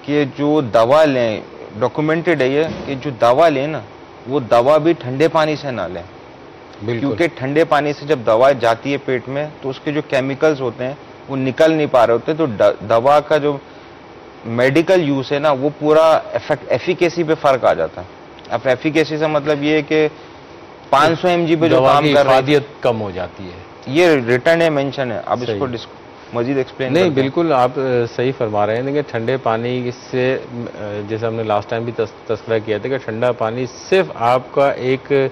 Speaker 2: कि जो दवा लें, डॉक्यूमेंटेड है ये, कि जो दवा लें ना, वो दवा भी ठंडे पानी से ना लें, क्योंकि ठंडे पानी से जब दवा जाती है पेट में तो उसके जो केमिकल्स होते हैं वो निकल नहीं पा रहे होते, तो दवा का जो मेडिकल यूज है ना वो पूरा एफिकेसी पे फर्क आ जाता है। अब एफिकेसी से मतलब ये है कि 500 mg पे जो काम कर रही है
Speaker 1: कम हो जाती है,
Speaker 2: ये रिटर्न है, मेंशन है। अब इसको मजीद एक्सप्लेन
Speaker 1: नहीं, बिल्कुल आप सही फरमा रहे हैं। देखिए ठंडे पानी से, जैसे हमने लास्ट टाइम भी तस्करा किया था कि ठंडा पानी सिर्फ आपका एक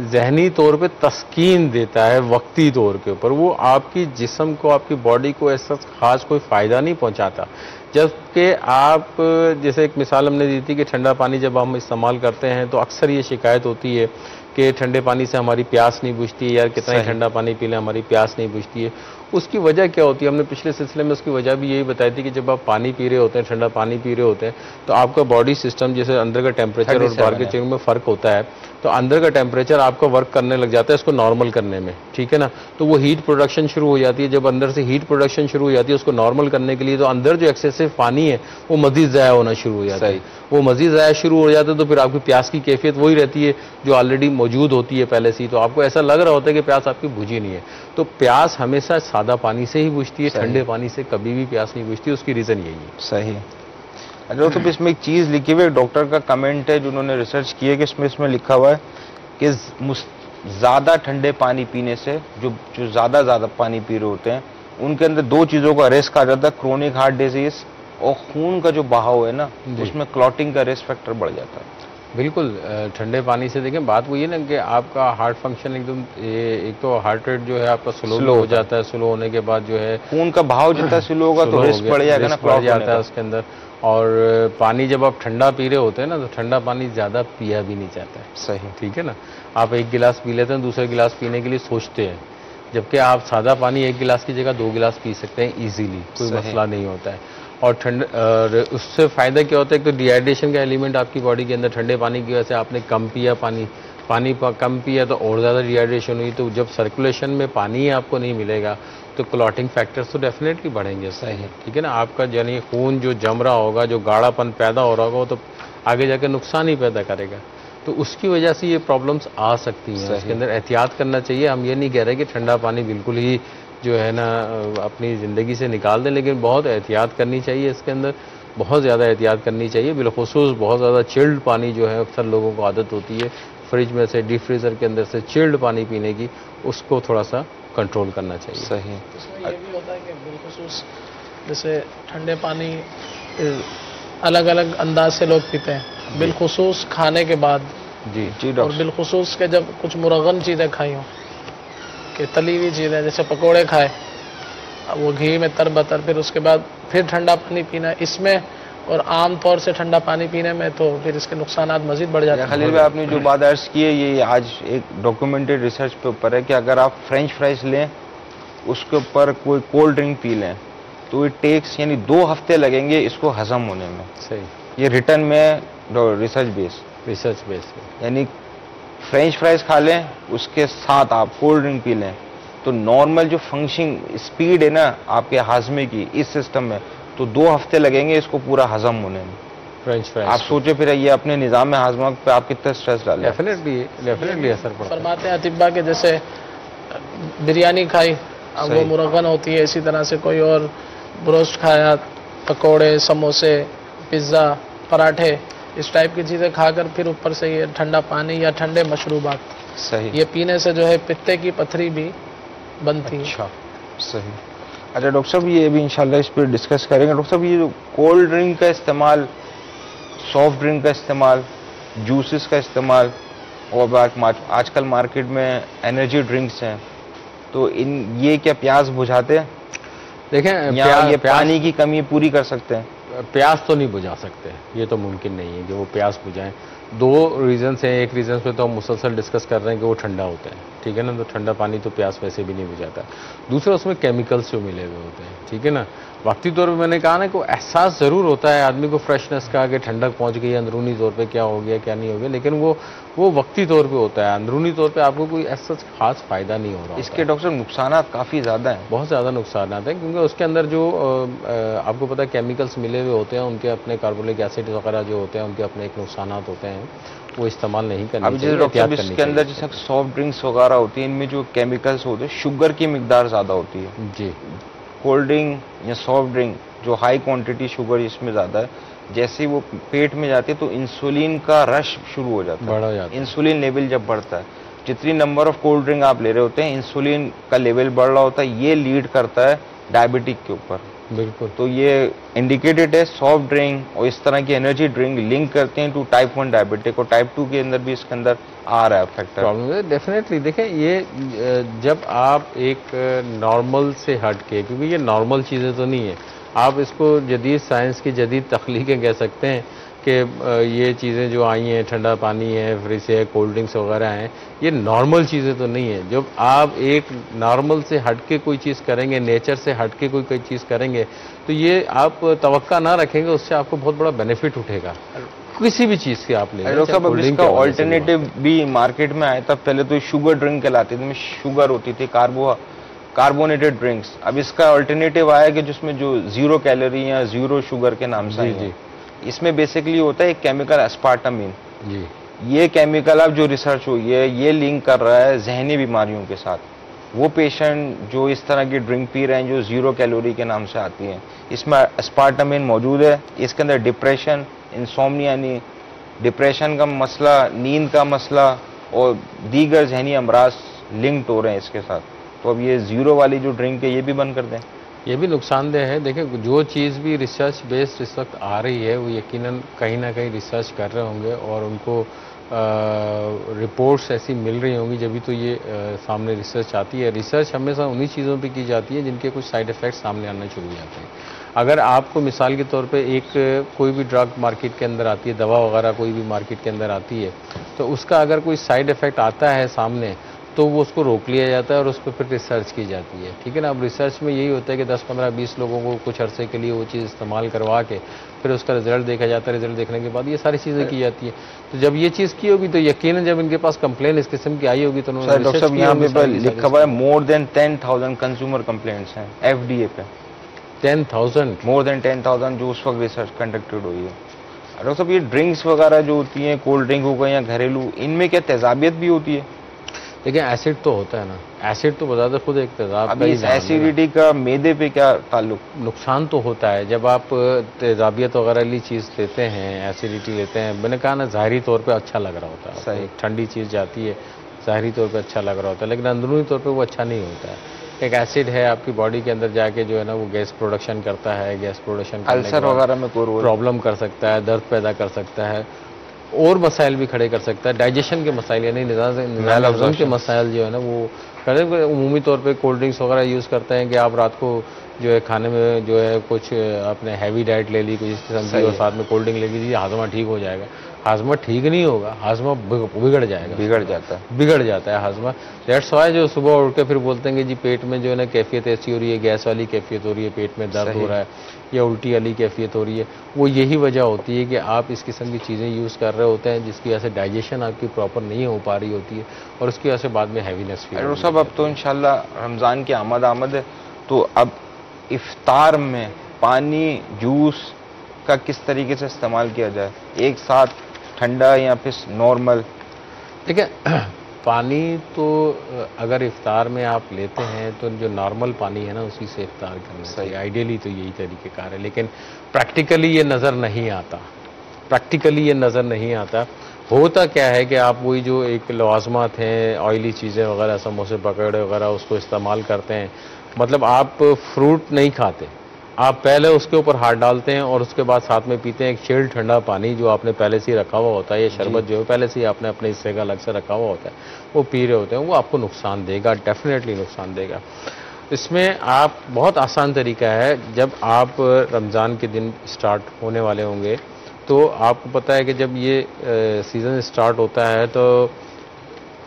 Speaker 1: जहनी तौर पे तस्कीन देता है वक्ती तौर के ऊपर, वो आपकी जिस्म को, आपकी बॉडी को ऐसा खास कोई फ़ायदा नहीं पहुंचाता। जबकि आप, जैसे एक मिसाल हमने दी थी कि ठंडा पानी जब हम इस्तेमाल करते हैं तो अक्सर ये शिकायत होती है कि ठंडे पानी से हमारी प्यास नहीं बुझती है, यार कितना ही ठंडा पानी पी लें हमारी प्यास नहीं बुझती है। उसकी वजह क्या होती है, हमने पिछले सिलसिले में उसकी वजह भी यही बताई थी कि जब आप पानी पी रहे होते हैं, ठंडा पानी पी रहे होते हैं, तो आपका बॉडी सिस्टम, जैसे अंदर का टेम्परेचर और बाहर के चेंज में फ़र्क होता है, तो अंदर का टेम्परेचर आपका वर्क करने लग जाता है इसको नॉर्मल करने में, ठीक है ना। तो वो हीट प्रोडक्शन शुरू हो जाती है। जब अंदर से हीट प्रोडक्शन शुरू हो जाती है उसको नॉर्मल करने के लिए, तो अंदर जो एक्सेसिव पानी है वो मजीद ज़ाया होना शुरू हो जाता है। वो मजीद ज़ाया शुरू हो जाता है तो फिर आपकी प्यास की कैफियत वही रहती है जो ऑलरेडी मौजूद होती है पहले से ही, तो आपको ऐसा लग रहा होता है कि प्यास आपकी बुझी नहीं है। तो प्यास हमेशा सादा पानी से ही बुझती है, ठंडे पानी से कभी भी प्यास नहीं बुझती। उसकी रीज़न यही है।
Speaker 2: सही। अच्छा, तो इसमें एक चीज़ लिखी हुई है, डॉक्टर का कमेंट है जिन्होंने रिसर्च की है कि इसमें लिखा हुआ है कि ज़्यादा ठंडे पानी पीने से जो ज़्यादा पानी पी रहे होते हैं उनके अंदर दो चीज़ों का रिस्क आ जाता है, क्रोनिक हार्ट डिजीज और खून का जो बहाव है ना उसमें क्लॉटिंग का रिस्क फैक्टर बढ़ जाता है।
Speaker 1: बिल्कुल, ठंडे पानी से देखें बात वही है ना कि आपका हार्ट फंक्शन एकदम, एक तो हार्ट रेट जो है आपका स्लो हो जाता है, स्लो होने के बाद जो है
Speaker 2: खून का बहाव जितना स्लो होगा तो रिस्क बढ़ जाएगा ना,
Speaker 1: बढ़ जाता है उसके अंदर। और पानी जब आप ठंडा पी रहे होते हैं ना तो ठंडा पानी ज़्यादा पिया भी नहीं जाता है।
Speaker 2: सही,
Speaker 1: ठीक है ना। आप एक गिलास पी लेते हैं, दूसरे गिलास पीने के लिए सोचते हैं, जबकि आप सादा पानी एक गिलास की जगह 2 गिलास पी सकते हैं इजीली, कोई मसला नहीं होता है। और उससे फ़ायदा क्या होता है, तो डिहाइड्रेशन का एलिमेंट आपकी बॉडी के अंदर ठंडे पानी की वजह से आपने कम पिया, पानी कम पिया तो और ज़्यादा डिहाइड्रेशन हुई। तो जब सर्कुलेशन में पानी ही आपको नहीं मिलेगा तो क्लॉटिंग फैक्टर्स तो डेफिनेटली बढ़ेंगे। सही, ठीक है ना। आपका यानी खून जो जम रहा होगा, जो गाढ़ापन पैदा हो रहा होगा, वो तो आगे जाकर नुकसान ही पैदा करेगा। तो उसकी वजह से ये प्रॉब्लम्स आ सकती हैं। उसके अंदर एहतियात करना चाहिए। हम ये नहीं कह रहे कि ठंडा पानी बिल्कुल ही जो है ना अपनी ज़िंदगी से निकाल दें, लेकिन बहुत एहतियात करनी चाहिए। इसके अंदर बहुत ज़्यादा एहतियात करनी चाहिए। बिलखुसूस बहुत ज़्यादा चिल्ड पानी जो है अक्सर लोगों को आदत होती है फ्रिज में से, डीप फ्रीज़र के अंदर से चिल्ड पानी पीने की, उसको थोड़ा सा कंट्रोल करना चाहिए।
Speaker 2: सही।
Speaker 3: इसमें ये भी होता है कि बिलखुसूस जैसे ठंडे पानी अलग अलग अंदाज से लोग पीते हैं, बिलखुसूस खाने के बाद।
Speaker 2: जी
Speaker 3: और बिलखुसूस के जब कुछ मुरगन चीज़ें खाई हों, कि तली हुई चीज़ें जैसे पकोड़े खाए, वो घी में तर बतर, फिर उसके बाद फिर ठंडा पानी पीना, इसमें और आम तौर से ठंडा पानी पीने में तो फिर इसके नुकसानात मजीद बढ़ जाते हैं।
Speaker 2: खलील भाई, आपने जो बात अर्ज की है ये आज एक डॉक्यूमेंटेड रिसर्च पे ऊपर है कि अगर आप फ्रेंच फ्राइज लें, उसके ऊपर कोई कोल्ड ड्रिंक पी लें तो इट टेक्स यानी 2 हफ्ते लगेंगे इसको हजम होने में।
Speaker 1: सही,
Speaker 2: ये रिटर्न में रिसर्च बेस यानी फ्रेंच फ्राइज खा लें उसके साथ आप कोल्ड ड्रिंक पी लें तो नॉर्मल जो फंक्शनिंग स्पीड है ना आपके हाजमे की इस सिस्टम में, तो 2 हफ्ते लगेंगे इसको पूरा हजम होने में।
Speaker 1: फ्रेंच फ्राइज
Speaker 2: आप सोचे फिर ये अपने निज़ाम में हाजमा पे आप कितना स्ट्रेस डालें।
Speaker 1: डेफिनेटली असर पड़ता है।
Speaker 3: फरमाते हैं अतिब्बा के जैसे बिरयानी खाई, अब वो मुरगन होती है, इसी तरह से कोई और ब्रोस्ट खाया, पकोड़े, समोसे, पिज़्ज़ा, पराठे, इस टाइप की चीज़ें खाकर फिर ऊपर से ये ठंडा पानी या ठंडे मशरूबात,
Speaker 2: सही,
Speaker 3: ये पीने से जो है पित्ते की पथरी भी बनती है।
Speaker 2: अच्छा, सही। अच्छा डॉक्टर साहब, ये भी इंशाल्लाह इस पर डिस्कस करेंगे। डॉक्टर साहब, ये जो कोल्ड ड्रिंक का इस्तेमाल, सॉफ्ट ड्रिंक का इस्तेमाल, जूसेस का इस्तेमाल और आजकल मार्केट में एनर्जी ड्रिंक्स हैं, तो ये क्या प्यास बुझाते हैं?
Speaker 1: देखें,
Speaker 2: ये पानी की कमी पूरी कर सकते हैं?
Speaker 1: प्यास तो नहीं बुझा सकते, ये तो मुमकिन नहीं है कि वो प्यास बुझाएं। दो रीजंस हैं। एक रीजन पे तो हम मुसलसल डिस्कस कर रहे हैं कि वो ठंडा होता है, ठीक है ना, तो ठंडा पानी तो प्यास वैसे भी नहीं बुझाता। दूसरा उसमें केमिकल्स जो मिले हुए होते हैं, ठीक है ना। वक्ती तौर पे मैंने कहा ना को एहसास ज़रूर होता है आदमी को फ्रेशनेस का, कि ठंडक पहुंच गई, अंदरूनी तौर पे क्या हो गया क्या नहीं हो गया, लेकिन वो वक्ती तौर पे होता है। अंदरूनी तौर पे आपको कोई ऐसा खास फायदा नहीं हो रहा।
Speaker 2: इसके डॉक्टर नुकसान काफ़ी ज़्यादा हैं,
Speaker 1: बहुत ज़्यादा नुकसान हैं, क्योंकि उसके अंदर जो आपको पता है केमिकल्स मिले हुए होते हैं, उनके अपने कार्बोनिक एसिड वगैरह जो होते हैं उनके अपने एक नुकसान होते हैं, वो इस्तेमाल नहीं करने चाहिए।
Speaker 2: अब डॉक्टर इसके अंदर जैसे सॉफ्ट ड्रिंक्स वगैरह होती है, इनमें जो केमिकल्स होते हैं, शुगर की मिकदार ज़्यादा होती है
Speaker 1: जी।
Speaker 2: कोल्ड ड्रिंक या सॉफ्ट ड्रिंक जो हाई क्वांटिटी शुगर इसमें ज़्यादा है, जैसे वो पेट में जाती है तो इंसुलिन का रश शुरू हो जाता है,
Speaker 1: बढ़ जाता है।
Speaker 2: इंसुलिन लेवल जब बढ़ता है, जितनी नंबर ऑफ कोल्ड ड्रिंक आप ले रहे होते हैं, इंसुलिन का लेवल बढ़ रहा होता है, ये लीड करता है डायबिटिक के ऊपर।
Speaker 1: बिल्कुल।
Speaker 2: तो ये इंडिकेटेड है। सॉफ्ट ड्रिंक और इस तरह की एनर्जी ड्रिंक लिंक करते हैं टू टाइप 1 डायबिटिक, और टाइप 2 के अंदर भी इसके अंदर आ रहा है फैक्टर।
Speaker 1: Problem definitely. देखें, ये जब आप एक नॉर्मल से हट के, क्योंकि ये नॉर्मल चीज़ें तो नहीं है, आप इसको जदीद साइंस की जदीद तख्लीकें कह सकते हैं कि ये चीज़ें जो आई हैं, ठंडा पानी है, फ्रिज है, कोल्ड ड्रिंक्स वगैरह हैं, ये नॉर्मल चीज़ें तो नहीं है। जब आप एक नॉर्मल से हट के कोई चीज़ करेंगे, नेचर से हट के कोई चीज़ करेंगे, तो ये आप तवक्का ना रखेंगे, उससे आपको बहुत बड़ा बेनिफिट उठेगा किसी भी चीज़ से आप ले।
Speaker 2: डॉक्टर साहब, इसका ऑल्टरनेटिव भी मार्केट में आया था। पहले तो शुगर ड्रिंक कहलाती थी, शुगर होती थी, कार्बोनेटेड ड्रिंक्स। अब इसका ऑल्टरनेटिव आया कि जिसमें जो 0 कैलोरी या 0 शुगर के नाम से है। इसमें बेसिकली होता है एक केमिकल एस्पार्टामिन जी। ये केमिकल अब जो रिसर्च हुई है, ये लिंक कर रहा है जहनी बीमारियों के साथ। वो पेशेंट जो इस तरह की ड्रिंक पी रहे हैं जो 0 कैलोरी के नाम से आती हैं, इसमें एस्पार्टामिन मौजूद है। इसके अंदर डिप्रेशन, इंसोम्निया यानी डिप्रेशन का मसला, नींद का मसला और दीगर जहनी अमराज लिंक्ड हो रहे हैं इसके साथ। तो अब ये 0 वाली जो ड्रिंक है ये भी बंद कर दें।
Speaker 1: ये भी नुकसानदेह है। देखें, जो चीज़ भी रिसर्च बेस्ड इस वक्त आ रही है, वो यकीनन कहीं ना कहीं रिसर्च कर रहे होंगे और उनको रिपोर्ट्स ऐसी मिल रही होंगी, जब भी तो ये सामने रिसर्च आती है। रिसर्च हमेशा उन्हीं चीज़ों पे की जाती है जिनके कुछ साइड इफ़ेक्ट्स सामने आने शुरू हो जाते हैं। अगर आपको मिसाल के तौर पे एक कोई भी ड्रग मार्केट के अंदर आती है, दवा वगैरह कोई भी मार्केट के अंदर आती है, तो उसका अगर कोई साइड इफ़ेक्ट आता है सामने, तो वो उसको रोक लिया जाता है और उस पर फिर रिसर्च की जाती है, ठीक है ना। अब रिसर्च में यही होता है कि 10, 15, 20 लोगों को कुछ अरसे के लिए वो चीज़ इस्तेमाल करवा के फिर उसका रिजल्ट देखा जाता है। रिजल्ट देखने के बाद ये सारी चीज़ें की जाती है। तो जब ये चीज़ की होगी तो यकीनन जब इनके पास कंप्लेन इस किस्म की आई होगी तो उन्होंने
Speaker 2: डॉक्टर साहब यहाँ पे लिखा हुआ है मोर देन 10,000 कंज्यूमर कंप्लेंट्स हैं FDA पे।
Speaker 1: 10,000
Speaker 2: मोर देन 10,000 जो उस वक्त रिसर्च कंडक्टेड हुई है। डॉक्टर साहब, ये ड्रिंक्स वगैरह जो होती हैं, कोल्ड ड्रिंक हो गए या घरेलू, इनमें क्या तेजाबियत भी होती है?
Speaker 1: देखिए, एसिड तो होता है ना, एसिड तो बता खुद एक तेजाब का ही।
Speaker 2: एसिडिटी का मैदे पे क्या ताल्लुक?
Speaker 1: नुकसान तो होता है जब आप तेजाबियत वगैरह वाली चीज़ लेते हैं, एसिडिटी लेते हैं। मैंने कहा ना, ज़ाहिरी तौर पे अच्छा लग रहा होता है, सही ठंडी चीज़ जाती है, ज़ाहिरी तौर पे अच्छा लग रहा होता है, लेकिन अंदरूनी तौर पे वो अच्छा नहीं होता है। एक एसिड है आपकी बॉडी के अंदर जाके जो है ना, वो गैस प्रोडक्शन करता है। गैस प्रोडक्शन
Speaker 2: अल्सर वगैरह में
Speaker 1: प्रॉब्लम कर सकता है, दर्द पैदा कर सकता है, और मसाइल भी खड़े कर सकता है। डाइजेशन के मसाइल यानी निज़ाम के मसाइल जो है ना, वो करें। उमूमी तौर पे कोल्ड ड्रिंक्स वगैरह यूज़ करते हैं कि आप रात को जो है खाने में जो है कुछ आपने हैवी डाइट ले ली, कुछ इस किस्म की, और साथ में कोल्ड ड्रिंक ले लीजिए, हाजमा ठीक हो जाएगा। हाजमा ठीक नहीं होगा, हाजमा बिगड़ जाएगा, बिगड़ जाता है हाजमा। दैट्स व्हाई जो सुबह उठ के फिर बोलते हैं कि जी पेट में जो है ना कैफियत ऐसी हो रही है, गैस वाली कैफियत हो रही है, पेट में दर्द हो रहा है या उल्टी वाली कैफियत हो रही है, वो यही वजह होती है कि आप इस किस्म की चीज़ें यूज़ कर रहे होते हैं जिसकी वजह से डाइजेशन आपकी प्रॉपर नहीं हो पा रही होती है और उसकी वजह से बाद में हैवीनेस फील होती है।
Speaker 2: सब अब तो इंशाल्लाह रमज़ान की आमद है, तो अब इफ्तार में पानी, जूस का किस तरीके से इस्तेमाल किया जाए, एक साथ ठंडा या फिर नॉर्मल?
Speaker 1: ठीक है, पानी तो अगर इफ्तार में आप लेते हैं तो जो नॉर्मल पानी है ना, उसी से इफ्तार करना चाहिए। आइडियली तो यही तरीक़ेकार है, लेकिन प्रैक्टिकली ये नज़र नहीं आता। होता क्या है कि आप वही जो एक लवाज़मात हैं, ऑयली चीज़ें वगैरह, समोसे पकौड़े वगैरह, उसको इस्तेमाल करते हैं। मतलब आप फ्रूट नहीं खाते, आप पहले उसके ऊपर हाथ डालते हैं और उसके बाद साथ में पीते हैं एक चिल्ड ठंडा पानी जो आपने पहले से ही रखा हुआ होता है। ये शरबत जो है पहले से ही आपने अपने हिस्से का अलग से रखा हुआ होता है, वो पी रहे होते हैं। वो आपको नुकसान देगा, डेफिनेटली नुकसान देगा। इसमें आप बहुत आसान तरीका है, जब आप रमज़ान के दिन स्टार्ट होने वाले होंगे तो आपको पता है कि जब ये सीज़न स्टार्ट होता है तो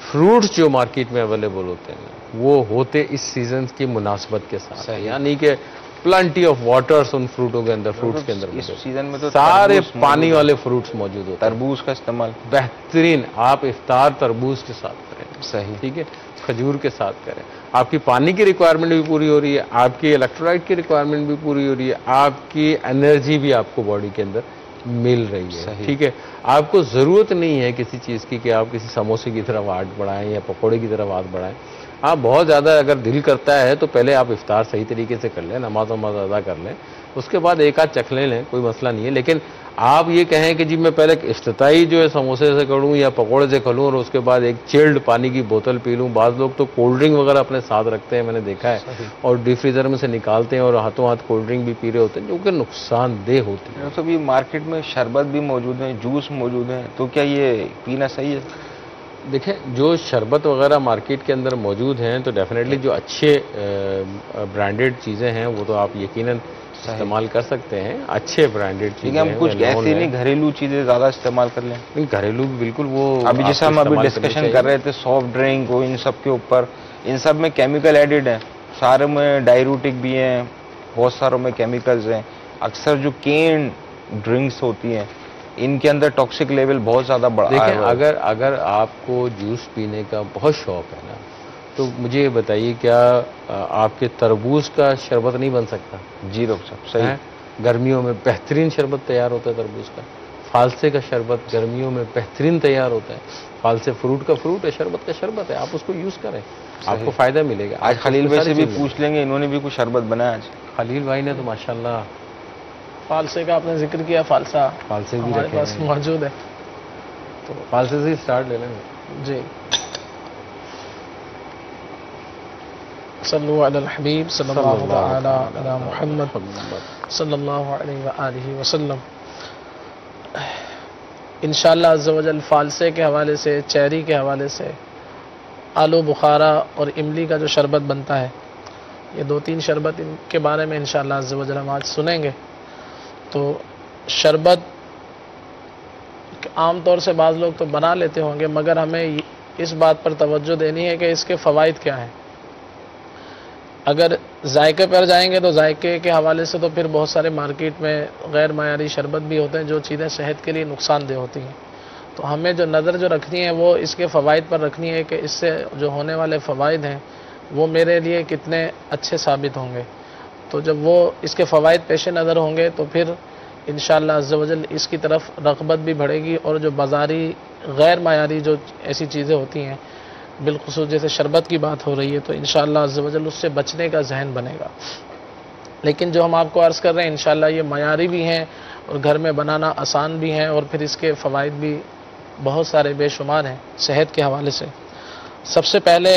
Speaker 1: फ्रूट्स जो मार्केट में अवेलेबल होते हैं वो होते इस सीज़न की मुनासबत के साथ, यानी कि प्लेंटी ऑफ वाटर्स उन फ्रूटों के अंदर, फ्रूट्स के अंदर
Speaker 2: इस सीजन में तो
Speaker 1: सारे पानी वाले फ्रूट्स मौजूद होते हैं।
Speaker 2: तरबूज का इस्तेमाल
Speaker 1: बेहतरीन, आप इफ्तार तरबूज के साथ करें,
Speaker 2: सही,
Speaker 1: ठीक है, खजूर के साथ करें, आपकी पानी की रिक्वायरमेंट भी पूरी हो रही है, आपकी इलेक्ट्रोलाइट की रिक्वायरमेंट भी पूरी हो रही है, आपकी एनर्जी भी आपको बॉडी के अंदर मिल रही है, ठीक है। आपको ज़रूरत नहीं है किसी चीज़ की कि आप किसी समोसे की तरफ आग बढ़ाएं या पकौड़े की तरफ आग बढ़ाएं। आप बहुत ज़्यादा अगर दिल करता है तो पहले आप इफ्तार सही तरीके से कर लें, नमाज वमाज अदा कर लें, उसके बाद एक आध चखले लें, कोई मसला नहीं है। लेकिन आप ये कहें कि जी मैं पहले इफ्तिताई जो है समोसे से करूँ या पकौड़े से कर लूँ और उसके बाद एक चिल्ड पानी की बोतल पी लूँ। बाज़ लोग तो कोल्ड ड्रिंक वगैरह अपने साथ रखते हैं, मैंने देखा है, और डीप फ्रीज़र में से निकालते हैं और हाथों हाथ कोल्ड ड्रिंक भी पी रहे होते हैं, जो कि नुकसानदेह होती है।
Speaker 2: तो अभी मार्केट में शरबत भी मौजूद है, जूस मौजूद है, तो क्या ये पीना सही है?
Speaker 1: देखें, जो शरबत वगैरह मार्केट के अंदर मौजूद हैं तो डेफिनेटली जो अच्छे ब्रांडेड चीज़ें हैं वो तो आप यकीनन इस्तेमाल कर सकते हैं, अच्छे ब्रांडेड चीज़ें।
Speaker 2: हम कुछ ऐसी नहीं घरेलू चीज़ें ज़्यादा इस्तेमाल कर लें?
Speaker 1: नहीं, घरेलू बिल्कुल वो
Speaker 2: अभी जैसे हम अभी डिस्कशन कर रहे थे सॉफ्ट ड्रिंक वो इन सब के ऊपर, इन सब में केमिकल एडिड है, सारे में डायरूटिक भी हैं, बहुत सारों में केमिकल्स हैं। अक्सर जो केन ड्रिंक्स होती हैं इनके अंदर टॉक्सिक लेवल बहुत ज़्यादा बढ़ा है।
Speaker 1: देखिए, अगर आपको जूस पीने का बहुत शौक है ना, तो मुझे ये बताइए क्या आपके तरबूज का शरबत नहीं बन सकता?
Speaker 2: जी डॉक्टर साहब, सही है।
Speaker 1: गर्मियों में बेहतरीन शरबत तैयार होता है तरबूज का। फालसे का शरबत गर्मियों में बेहतरीन तैयार होता है। फालसे फ्रूट का फ्रूट है, शरबत का शरबत है, आप उसको यूज़ करें, आपको फ़ायदा मिलेगा।
Speaker 2: आज खलील भाई से भी पूछ लेंगे, इन्होंने भी कुछ शरबत बनाया आज।
Speaker 1: खलील भाई ने तो माशाल्लाह,
Speaker 3: फालसे का आपने जिक्र किया, फालसा
Speaker 1: फालसे भी
Speaker 3: हमारे पास मौजूद है,
Speaker 1: तो फालसे से स्टार्ट ले लेंगे
Speaker 3: जी। सल्लल्लाहु अलल हबीब सल्लल्लाहु अला मुहम्मद सल्लल्लाहु अलैहि वसल्लम। इंशाअल्लाह अज़्ज़ा वजल फालसे के हवाले से, चेरी के हवाले से, आलू बुखारा और इमली का जो शरबत बनता है, ये 2-3 शरबत इनके बारे में इंशाअल्लाह अज़्ज़ा वजल हम आज सुनेंगे। तो शरबत आम तौर से बाज़ लोग तो बना लेते होंगे, मगर हमें इस बात पर तवज्जो देनी है कि इसके फ़वाइद क्या हैं। अगर जायके पर जाएंगे तो जायके के हवाले से तो फिर बहुत सारे मार्केट में गैर मायारी शरबत भी होते हैं जो चीज़ें सेहत के लिए नुकसानदेह होती हैं। तो हमें जो नज़र जो रखनी है वो इसके फ़वाइद पर रखनी है कि इससे जो होने वाले फ़वाइद हैं वो मेरे लिए कितने अच्छे साबित होंगे। तो जब वो इसके फ़वाइद पेश नज़र होंगे तो फिर इंशाअल्लाह अज़्ज़ा वजल इसकी तरफ रग़बत भी बढ़ेगी, और जो बाज़ारी गैर मायारी जो ऐसी चीज़ें होती हैं, बिलखुसूस जैसे शरबत की बात हो रही है, तो इंशाअल्लाह अज़्ज़ा वजल उससे बचने का जहन बनेगा। लेकिन जो हम आपको अर्ज़ कर रहे हैं इंशाअल्लाह ये मायारी भी हैं और घर में बनाना आसान भी हैं, और फिर इसके फ़वाइद भी बहुत सारे बेशुमार हैं सेहत के हवाले से। सबसे पहले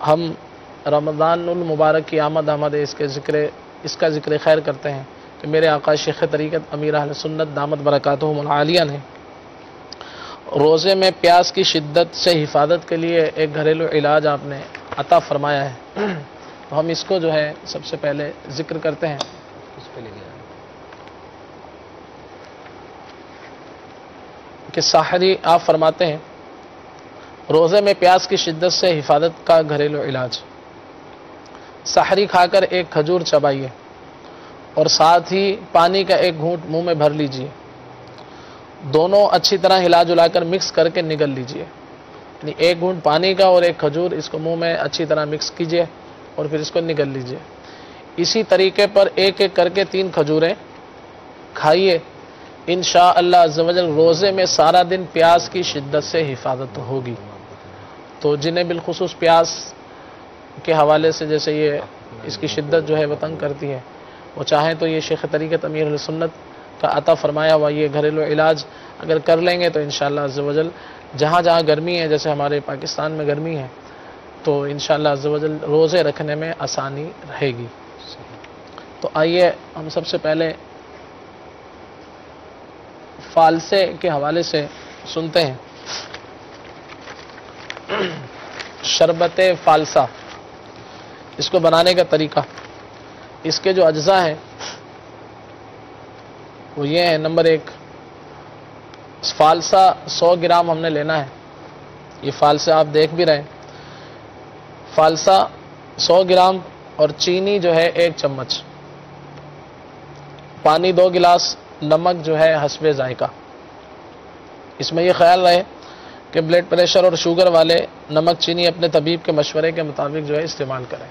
Speaker 3: हम रमज़ानुल मुबारक की आमद आमद इसका ज़िक्र खैर करते हैं कि मेरे आका शेख तरीक़त अमीर अहले सुन्नत दामत बरकातुहुमुल आलिया ने रोज़े में प्यास की शिद्दत से हिफाजत के लिए एक घरेलू इलाज आपने अता फरमाया है। तो हम इसको जो है सबसे पहले ज़िक्र करते हैं। इस पे ले गया कि साहरी आप फरमाते हैं रोज़े में प्यास की शिद्दत से हिफाजत का घरेलू इलाज, साहरी खाकर एक खजूर चबाइए और साथ ही पानी का एक घूंट मुंह में भर लीजिए। दोनों अच्छी तरह हिला जुलाकर मिक्स करके निगल लीजिए, यानी एक घूंट पानी का और एक खजूर, इसको मुंह में अच्छी तरह मिक्स कीजिए और फिर इसको निगल लीजिए। इसी तरीके पर एक एक करके 3 खजूरें खाइए। इंशाअल्लाह अज़्ज़ा वजल रोज़े में सारा दिन प्यास की शिद्दत से हिफाजत होगी। तो जिन्हें बिलखुसूस प्यास के हवाले से जैसे ये इसकी शिद्दत जो है वह तंग करती है, वो चाहें तो ये शेख तरीक़त अमीर अहले सुन्नत का अता फरमाया हुआ ये घरेलू इलाज अगर कर लेंगे तो इंशाअल्लाह अज़्ज़ा वजल जहाँ जहाँ गर्मी है, जैसे हमारे पाकिस्तान में गर्मी है, तो इंशाअल्लाह अज़्ज़ा वजल रोज़े रखने में आसानी रहेगी। तो आइए हम सबसे पहले फालसे के हवाले से सुनते हैं। शरबत फालसा, इसको बनाने का तरीका, इसके जो अज्जा हैं वो ये है, नंबर 1, फालसा 100 ग्राम हमने लेना है। ये फालसा आप देख भी रहे हैं, फालसा 100 ग्राम और चीनी जो है 1 चम्मच, पानी 2 गिलास, नमक जो है हस्बे जायका। इसमें यह ख्याल रहे कि ब्लड प्रेशर और शुगर वाले नमक चीनी अपने तबीब के मशवरे के मुताबिक जो है इस्तेमाल करें।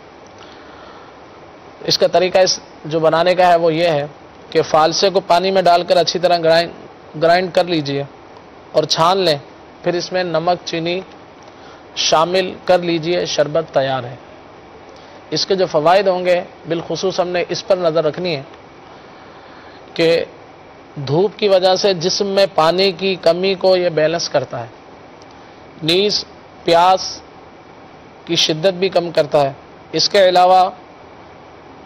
Speaker 3: इसका तरीका जो बनाने का है वो ये है कि फालसे को पानी में डालकर अच्छी तरह ग्राइंड कर लीजिए और छान लें, फिर इसमें नमक चीनी शामिल कर लीजिए, शरबत तैयार है। इसके जो फ़वाइद होंगे बिलखुसूस हमने इस पर नज़र रखनी है कि धूप की वजह से जिस्म में पानी की कमी को ये बैलेंस करता है, नीज़ प्यास की शिद्दत भी कम करता है। इसके अलावा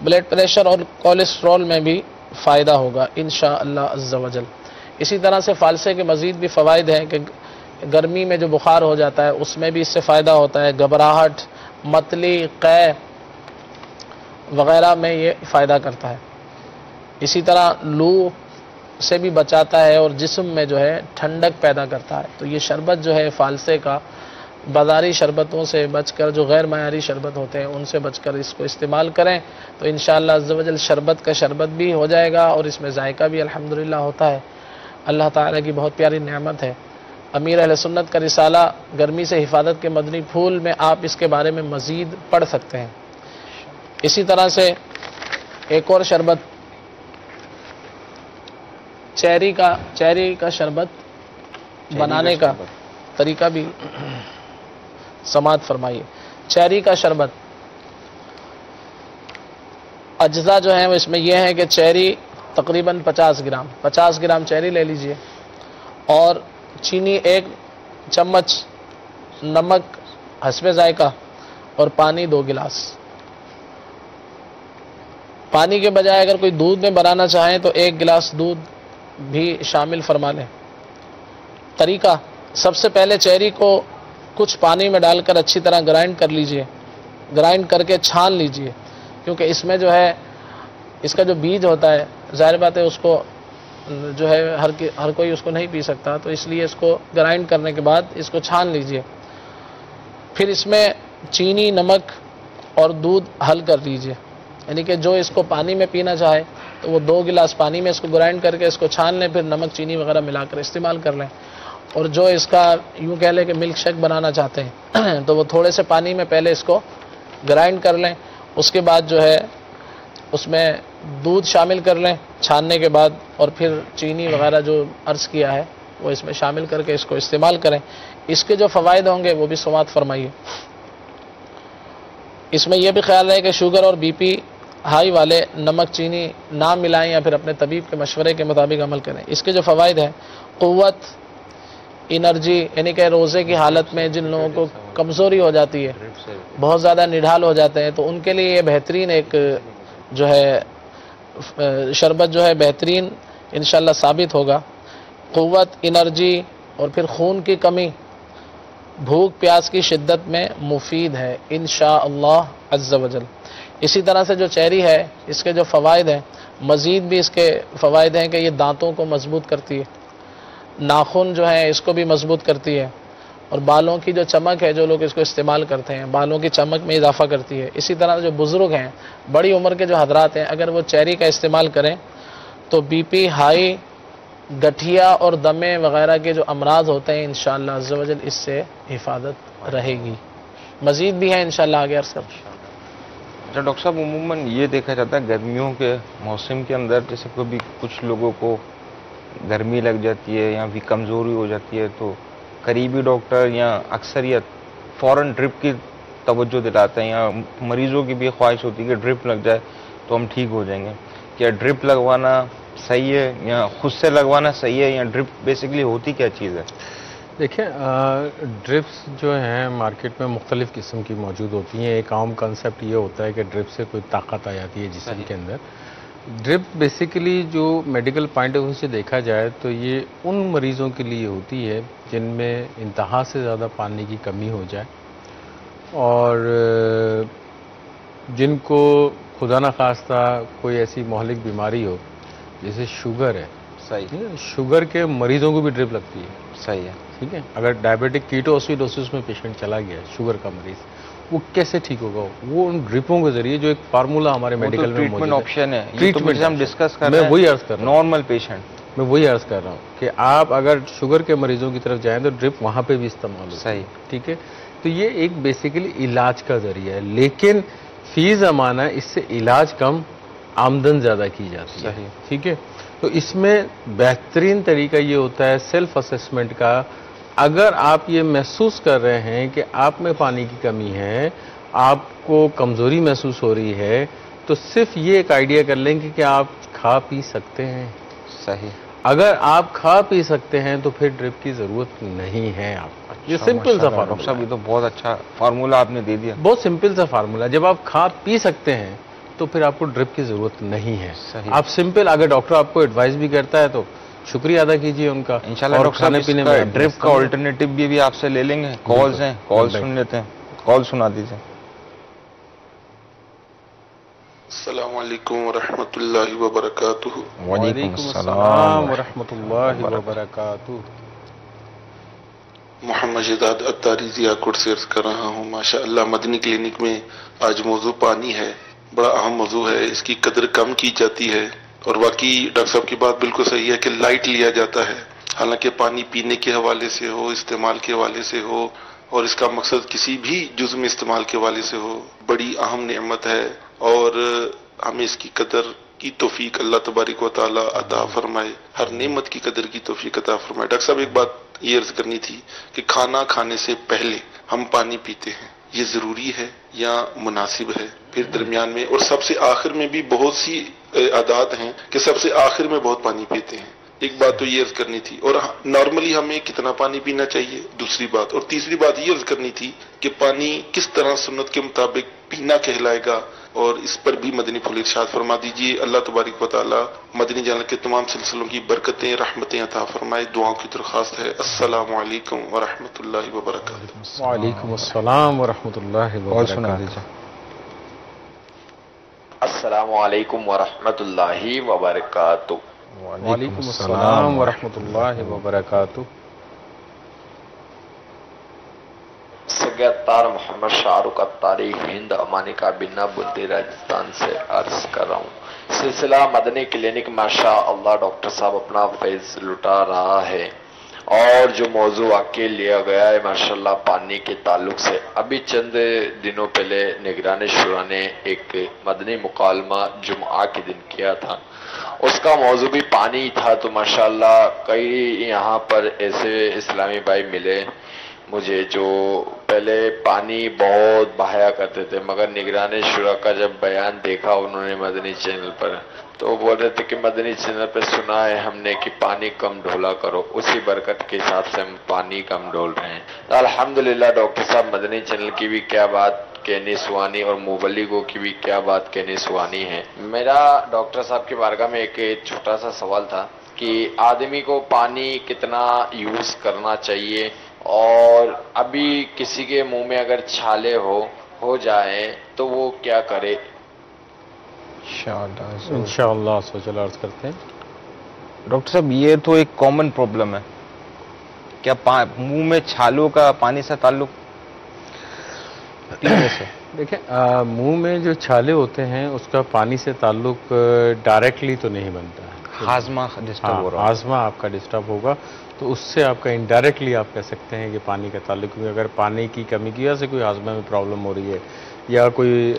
Speaker 3: ब्लड प्रेशर और कोलेस्ट्रॉल में भी फ़ायदा होगा इंशाअल्लाह अज़्ज़ा वजल। इसी तरह से फालसे के मज़ीद भी फ़वाइद हैं कि गर्मी में जो बुखार हो जाता है उसमें भी इससे फ़ायदा होता है, घबराहट, मतली, कै वग़ैरह में ये फ़ायदा करता है। इसी तरह लू से भी बचाता है और जिस्म में जो है ठंडक पैदा करता है। तो ये शरबत जो है फालसे का, बाज़ारी शरबतों से बचकर, जो गैर मयारी शरबत होते हैं उनसे बचकर इसको इस्तेमाल करें तो इंशाअल्लाह अज़्ज़ा वजल शरबत का शरबत भी हो जाएगा और इसमें जायका भी अल्हम्दुलिल्लाह होता है। अल्लाह ताला की बहुत प्यारी नेमत है। अमीर अहले सुन्नत का रिसाला गर्मी से हिफाजत के मदनी फूल में आप इसके बारे में मज़ीद पढ़ सकते हैं। इसी तरह से एक और शरबत, चेरी का शरबत बनाने का तरीका भी समात फरमाइए। चेरी का शरबत, अज्जा जो है वो इसमें यह है कि चेरी तकरीबन 50 ग्राम चेरी ले लीजिए और चीनी 1 चम्मच, नमक हस्बे जायका और पानी 2 गिलास। पानी के बजाय अगर कोई दूध में बनाना चाहें तो 1 गिलास दूध भी शामिल फरमा लें। तरीका, सबसे पहले चेरी को कुछ पानी में डालकर अच्छी तरह ग्राइंड कर लीजिए, ग्राइंड करके छान लीजिए, क्योंकि इसमें जो है इसका जो बीज होता है ज़ाहिर बात है उसको जो है हर कोई उसको नहीं पी सकता, तो इसलिए इसको ग्राइंड करने के बाद इसको छान लीजिए। फिर इसमें चीनी, नमक और दूध हल कर लीजिए, यानी कि जो इसको पानी में पीना चाहे तो वो 2 गिलास पानी में इसको ग्राइंड करके इसको छान लें, फिर नमक चीनी वगैरह मिलाकर इस्तेमाल कर लें। और जो इसका यूँ कह लें कि मिल्क शेक बनाना चाहते हैं तो वो थोड़े से पानी में पहले इसको ग्राइंड कर लें, उसके बाद जो है उसमें दूध शामिल कर लें छानने के बाद, और फिर चीनी वगैरह जो अर्ज़ किया है वो इसमें शामिल करके इसको इस्तेमाल करें। इसके जो फ़वाइद होंगे वो भी समात फरमाइए। इसमें यह भी ख्याल रहे कि शुगर और बीपी हाई वाले नमक चीनी ना मिलाएं या फिर अपने तबीब के मशवरे के मुताबिक अमल करें। इसके जो फ़वाइद हैं, क़ुव्वत, एनर्जी, यानी कि रोज़े की हालत में जिन लोगों को कमज़ोरी हो जाती है, बहुत ज़्यादा निढाल हो जाते हैं, तो उनके लिए ये बेहतरीन एक जो है शरबत जो है बेहतरीन इंशाअल्लाह साबित होगा। क़ुव्वत, एनर्जी और फिर खून की कमी, भूख प्यास की शिद्दत में मुफीद है इंशाअल्लाह अज़्ज़ा वजल। इसी तरह से जो चेरी है इसके जो फ़वाइद हैं, मज़ीद भी इसके फ़वाइद हैं कि ये दांतों को मजबूत करती है, नाखून जो है इसको भी मजबूत करती है, और बालों की जो चमक है, जो लोग इसको इस्तेमाल करते हैं, बालों की चमक में इजाफा करती है। इसी तरह जो बुज़ुर्ग हैं, बड़ी उम्र के जो हजरात हैं, अगर वो चेरी का इस्तेमाल करें तो बीपी हाई, गठिया और दमे वगैरह के जो अमराज होते हैं इंशाअल्लाह अज़्ज़ा वजल इससे हिफाजत रहेगी। मज़ीद भी है इंशाअल्लाह आगे अर्ज़ करूँ।
Speaker 2: अच्छा डॉक्टर साहब, उमूमन ये देखा जाता है गर्मियों के मौसम के अंदर, जैसे कभी कुछ लोगों को गर्मी लग जाती है या भी कमज़ोरी हो जाती है तो करीबी डॉक्टर या अक्सरियत फ़ौरन ड्रिप की तवज्जो दिलाते हैं, या मरीज़ों की भी ख्वाहिश होती है कि ड्रिप लग जाए तो हम ठीक हो जाएंगे। क्या ड्रिप लगवाना सही है या खुद से लगवाना सही है, या ड्रिप बेसिकली होती क्या चीज़ है?
Speaker 1: देखिए, ड्रिप्स जो हैं मार्केट में मुख्तलिफ़ किस्म की मौजूद होती हैं। एक आम कंसेप्ट ये होता है कि ड्रिप से कोई ताकत आ जाती है जिस्म के अंदर। ड्रिप बेसिकली जो मेडिकल पॉइंट ऑफ व्यू से देखा जाए तो ये उन मरीज़ों के लिए होती है जिनमें इंतहा से ज़्यादा पानी की कमी हो जाए और जिनको खुदा न खास्ता कोई ऐसी मोहलिक बीमारी हो जैसे शुगर है
Speaker 2: सही।
Speaker 1: ठीक है, शुगर के मरीजों को भी ड्रिप लगती है।
Speaker 2: सही है।
Speaker 1: ठीक है, अगर डायबिटिक कीटोसिडोसिस में पेशेंट चला गया शुगर का मरीज, वो कैसे ठीक होगा? वो उन ड्रिपों के जरिए, जो एक फार्मूला हमारे मेडिकल में
Speaker 2: ट्रीटमेंट ऑप्शन है,
Speaker 1: ट्रीटमेंट
Speaker 2: हम डिस्कस कर रहे हैं।
Speaker 1: मैं वही अर्ज कर रहा हूँ,
Speaker 2: नॉर्मल पेशेंट,
Speaker 1: मैं वही अर्ज कर रहा हूँ कि आप अगर शुगर के मरीजों की तरफ जाएं तो ड्रिप वहां पे भी इस्तेमाल हो।
Speaker 2: सही।
Speaker 1: ठीक है, तो ये एक बेसिकली इलाज का जरिया है, लेकिन फी जमाना इससे इलाज कम, आमदन ज्यादा की जाती है।
Speaker 2: सही।
Speaker 1: ठीक है, तो इसमें बेहतरीन तरीका ये होता है सेल्फ असेसमेंट का। अगर आप ये महसूस कर रहे हैं कि आप में पानी की कमी है, आपको कमजोरी महसूस हो रही है, तो सिर्फ ये एक आइडिया कर लेंगे कि आप खा पी सकते हैं।
Speaker 2: सही।
Speaker 1: अगर आप खा पी सकते हैं तो फिर ड्रिप की जरूरत नहीं है आपको। ये सिंपल सा फार्मूला है।
Speaker 2: ये तो बहुत अच्छा फार्मूला आपने दे दिया।
Speaker 1: बहुत सिंपल सा फार्मूला। जब आप खा पी सकते हैं तो फिर आपको ड्रिप की जरूरत नहीं है।
Speaker 2: सही।
Speaker 1: आप सिंपल, अगर डॉक्टर आपको एडवाइस भी करता है तो शुक्रिया अदा कीजिए उनका।
Speaker 2: इंशाल्लाह डॉक्टर साहब पीने में ड्रिप का ऑल्टरनेटिव भी आपसे ले लेंगे। कॉल्स हैं, कॉल सुन लेते हैं, कॉल सुना दीजिए।
Speaker 4: अस्सलाम वालेकुम व रहमतुल्लाहि व बरकातुहू।
Speaker 1: वालेकुम अस्सलाम व रहमतुल्लाहि व बरकातुहू।
Speaker 4: मोहम्मद जिदाद अत्तारी जियाकोट से अर्ज कर रहा हूँ। माशाअल्लाह मदनी क्लिनिक में आज मौजू पानी है, बड़ा अहम मौजू है। इसकी कदर कम की जाती है और वाकई डॉक्टर साहब की बात बिल्कुल सही है कि लाइट लिया जाता है। हालांकि पानी पीने के हवाले से हो, इस्तेमाल के हवाले से हो, और इसका मकसद किसी भी जुज में इस्तेमाल के हवाले से हो, बड़ी अहम नेमत है और हमें इसकी कदर की तौफीक अल्लाह तबारिक व तआला अता फरमाए। हर नेमत की कदर की तौफीक अता फरमाए। डॉक्टर साहब, एक बात ये अर्ज करनी थी कि खाना खाने से पहले हम पानी पीते हैं, ये जरूरी है या मुनासिब है? फिर दरमियान में और सबसे आखिर में भी बहुत सी आदात हैं कि सबसे आखिर में बहुत पानी पीते हैं। एक बात तो ये अर्ज करनी थी। और नॉर्मली हमें कितना पानी पीना चाहिए, दूसरी बात। और तीसरी बात ये अर्ज करनी थी कि पानी किस तरह सुन्नत के मुताबिक पीना कहलाएगा, और इस पर भी मदनी फूल इरशाद फरमा दीजिए। अल्लाह तबारिक व तआला मदनी चैनल के तमाम सिलसिलों की बरकतें, रहमतें अता फरमाए। दुआओं की दरख्वास्त है। अस्सलामु अलैकुम व रहमतुल्लाहि व बरकातुहू।
Speaker 1: वालेकुम अस्सलाम व रहमतुल्लाहि व बरकातुहू।
Speaker 5: अस्सलामु अलैकुम व रहमतुल्लाहि व बरकातुहू।
Speaker 1: वालेकुम अस्सलाम व रहमतुल्लाहि व बरकातुहू।
Speaker 5: सैयद मोहम्मद शाहरुख अत्तारी हिंद अमानी का बिना बुद्दी राजस्थान से अर्ज कर रहा हूँ। सिलसिला मदनी क्लिनिक माशा अल्लाह डॉक्टर साहब अपना फैज लुटा रहा है, और जो मौजू वाकई लिया गया है माशाल्लाह पानी के ताल्लुक से, अभी चंद दिनों पहले निगरानी शुरा ने एक मदनी मुकालमा जुम्आ के दिन किया था, उसका मौजू भी पानी था। तो माशाल्लाह कई यहाँ पर ऐसे इस्लामी भाई मिले मुझे जो पहले पानी बहुत बहाया करते थे, मगर निगरानी शुरा का जब बयान देखा उन्होंने मदनी चैनल पर, तो बोल रहे थे कि मदनी चैनल पर सुना है हमने कि पानी कम ढोला करो, उसी बरकत के हिसाब से हम पानी कम ढोल रहे हैं। तो अल्हम्दुलिल्लाह डॉक्टर साहब मदनी चैनल की भी क्या बात कहनी सुहानी और मुबल्लिगों की भी क्या बात कहनी सुहानी है। मेरा डॉक्टर साहब की बारगाह में एक छोटा सा सवाल था कि आदमी को पानी कितना यूज करना चाहिए, और अभी किसी के मुंह में अगर छाले हो जाए तो वो क्या करे?
Speaker 1: इंशाअल्लाह सोचल अर्ज करते हैं।
Speaker 2: डॉक्टर साहब, ये तो एक कॉमन प्रॉब्लम है, क्या मुंह में छालों का पानी से ताल्लुक?
Speaker 1: देखिए, मुंह में जो छाले होते हैं उसका पानी से ताल्लुक डायरेक्टली तो नहीं बनता है।
Speaker 2: हाजमा डिस्टर्ब हो रहा है।
Speaker 1: हाजमा आपका डिस्टर्ब होगा तो उससे आपका इनडायरेक्टली आप कह सकते हैं कि पानी का ताल्लुक, क्योंकि अगर पानी की कमी की वजह से कोई हाजमा में प्रॉब्लम हो रही है या कोई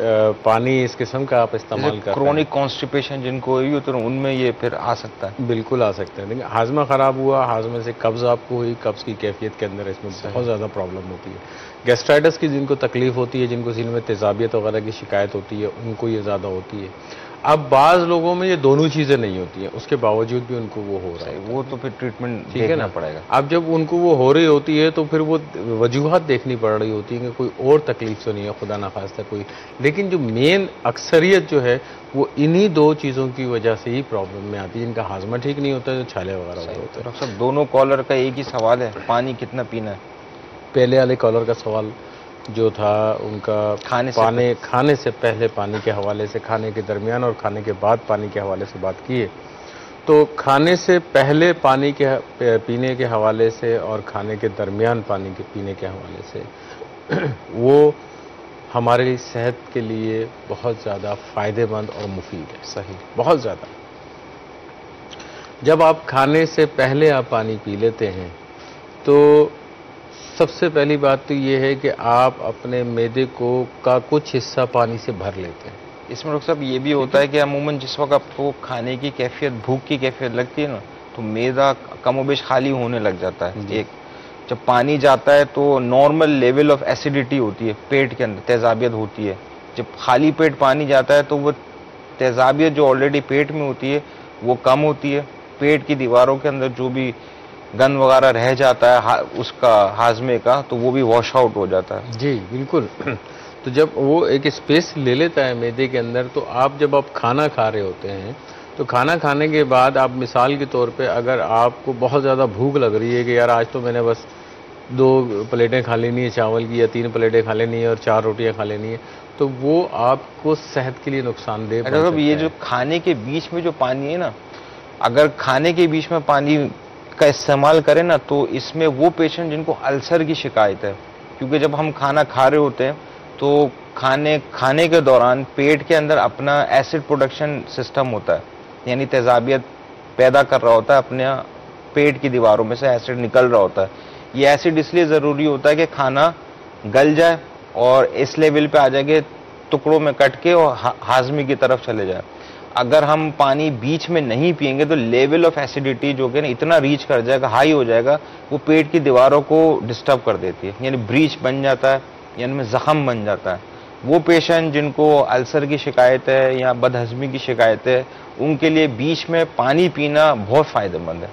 Speaker 1: पानी इस किस्म का आप इस्तेमाल कर रहे हैं,
Speaker 2: क्रोनिक कॉन्स्टिपेशन जिनको हुई हो तो उनमें ये फिर आ सकता है।
Speaker 1: बिल्कुल आ सकते हैं। देखिए, हाजमा खराब हुआ, हाजमे से कब्ज आपको हुई, कब्ज की कैफियत के अंदर इसमें बहुत ज़्यादा प्रॉब्लम होती है। गैस्ट्राइटिस की जिनको तकलीफ होती है, जिनको सीने में तेजाबियत वगैरह की शिकायत होती है, उनको ये ज़्यादा होती है। अब बाज़ लोगों में ये दोनों चीज़ें नहीं होती हैं, उसके बावजूद भी उनको वो हो रहा है,
Speaker 2: वो तो फिर ट्रीटमेंट
Speaker 1: ठीक है ना
Speaker 2: पड़ेगा।
Speaker 1: अब जब उनको वो हो रही होती है तो फिर वो वजूहत देखनी पड़ रही होती है कि कोई और तकलीफ तो नहीं है, खुदा ना खास्ता कोई, लेकिन जो मेन अक्सरियत जो है वो इन्हीं दो चीज़ों की वजह से ही प्रॉब्लम में आती है, जिनका हाजमा ठीक नहीं होता है, जो छाले वगैरह होते हैं।
Speaker 2: डॉक्टर साहब, दोनों कॉलर का एक ही सवाल है, पानी कितना पीना है?
Speaker 1: पहले वाले कॉलर का सवाल जो था उनका खाने से पहले पानी के हवाले से, खाने के दरमियान और खाने के बाद पानी के हवाले से बात की है, तो खाने से पहले पानी के पीने के हवाले से और खाने के दरमियान पानी के पीने के हवाले से वो हमारी सेहत के लिए बहुत ज़्यादा फ़ायदेमंद और मुफीद है।
Speaker 2: सही।
Speaker 1: बहुत ज़्यादा। जब आप खाने से पहले आप पानी पी लेते हैं तो सबसे पहली बात तो ये है कि आप अपने मैदे का कुछ हिस्सा पानी से भर लेते हैं।
Speaker 2: इसमें डॉक्टर साहब ये भी होता है कि अमूमन जिस वक्त आपको खाने की कैफियत, भूख की कैफियत लगती है ना, तो मैदा कमोबेश खाली होने लग जाता है। एक जब पानी जाता है तो नॉर्मल लेवल ऑफ एसिडिटी होती है पेट के अंदर, तेजाबियत होती है। जब खाली पेट पानी जाता है तो वो तेजाबियत जो ऑलरेडी पेट में होती है वो कम होती है। पेट की दीवारों के अंदर जो भी गंद वगैरह रह जाता है उसका हाजमे का, तो वो भी वॉश आउट हो जाता है।
Speaker 1: जी बिल्कुल। तो जब वो एक स्पेस ले लेता है मैदे के अंदर, तो जब आप खाना खा रहे होते हैं तो खाना खाने के बाद आप मिसाल के तौर पे अगर आपको बहुत ज़्यादा भूख लग रही है कि यार आज तो मैंने बस 2 प्लेटें खा लेनी है चावल की या 3 प्लेटें खा लेनी है और 4 रोटियां खा लेनी है, तो वो आपको सेहत के लिए नुकसानदेह बन सकता है।
Speaker 2: ये जो खाने के बीच में जो पानी है ना, अगर खाने के बीच में पानी का इस्तेमाल करें ना, तो इसमें वो पेशेंट जिनको अल्सर की शिकायत है, क्योंकि जब हम खाना खा रहे होते हैं तो खाने के दौरान पेट के अंदर अपना एसिड प्रोडक्शन सिस्टम होता है, यानी तेजाबियत पैदा कर रहा होता है, अपने पेट की दीवारों में से एसिड निकल रहा होता है। ये एसिड इसलिए ज़रूरी होता है कि खाना गल जाए और इस लेवल पे आ जाए कि टुकड़ों में कट के और हाजमे की तरफ चले जाए। अगर हम पानी बीच में नहीं पिएंगे तो लेवल ऑफ एसिडिटी जो कि ना इतना रीच कर जाएगा, हाई हो जाएगा, वो पेट की दीवारों को डिस्टर्ब कर देती है, यानी ब्रीच बन जाता है, यानी में जख्म बन जाता है। वो पेशेंट जिनको अल्सर की शिकायत है या बदहजमी की शिकायत है, उनके लिए बीच में पानी पीना बहुत फ़ायदेमंद है।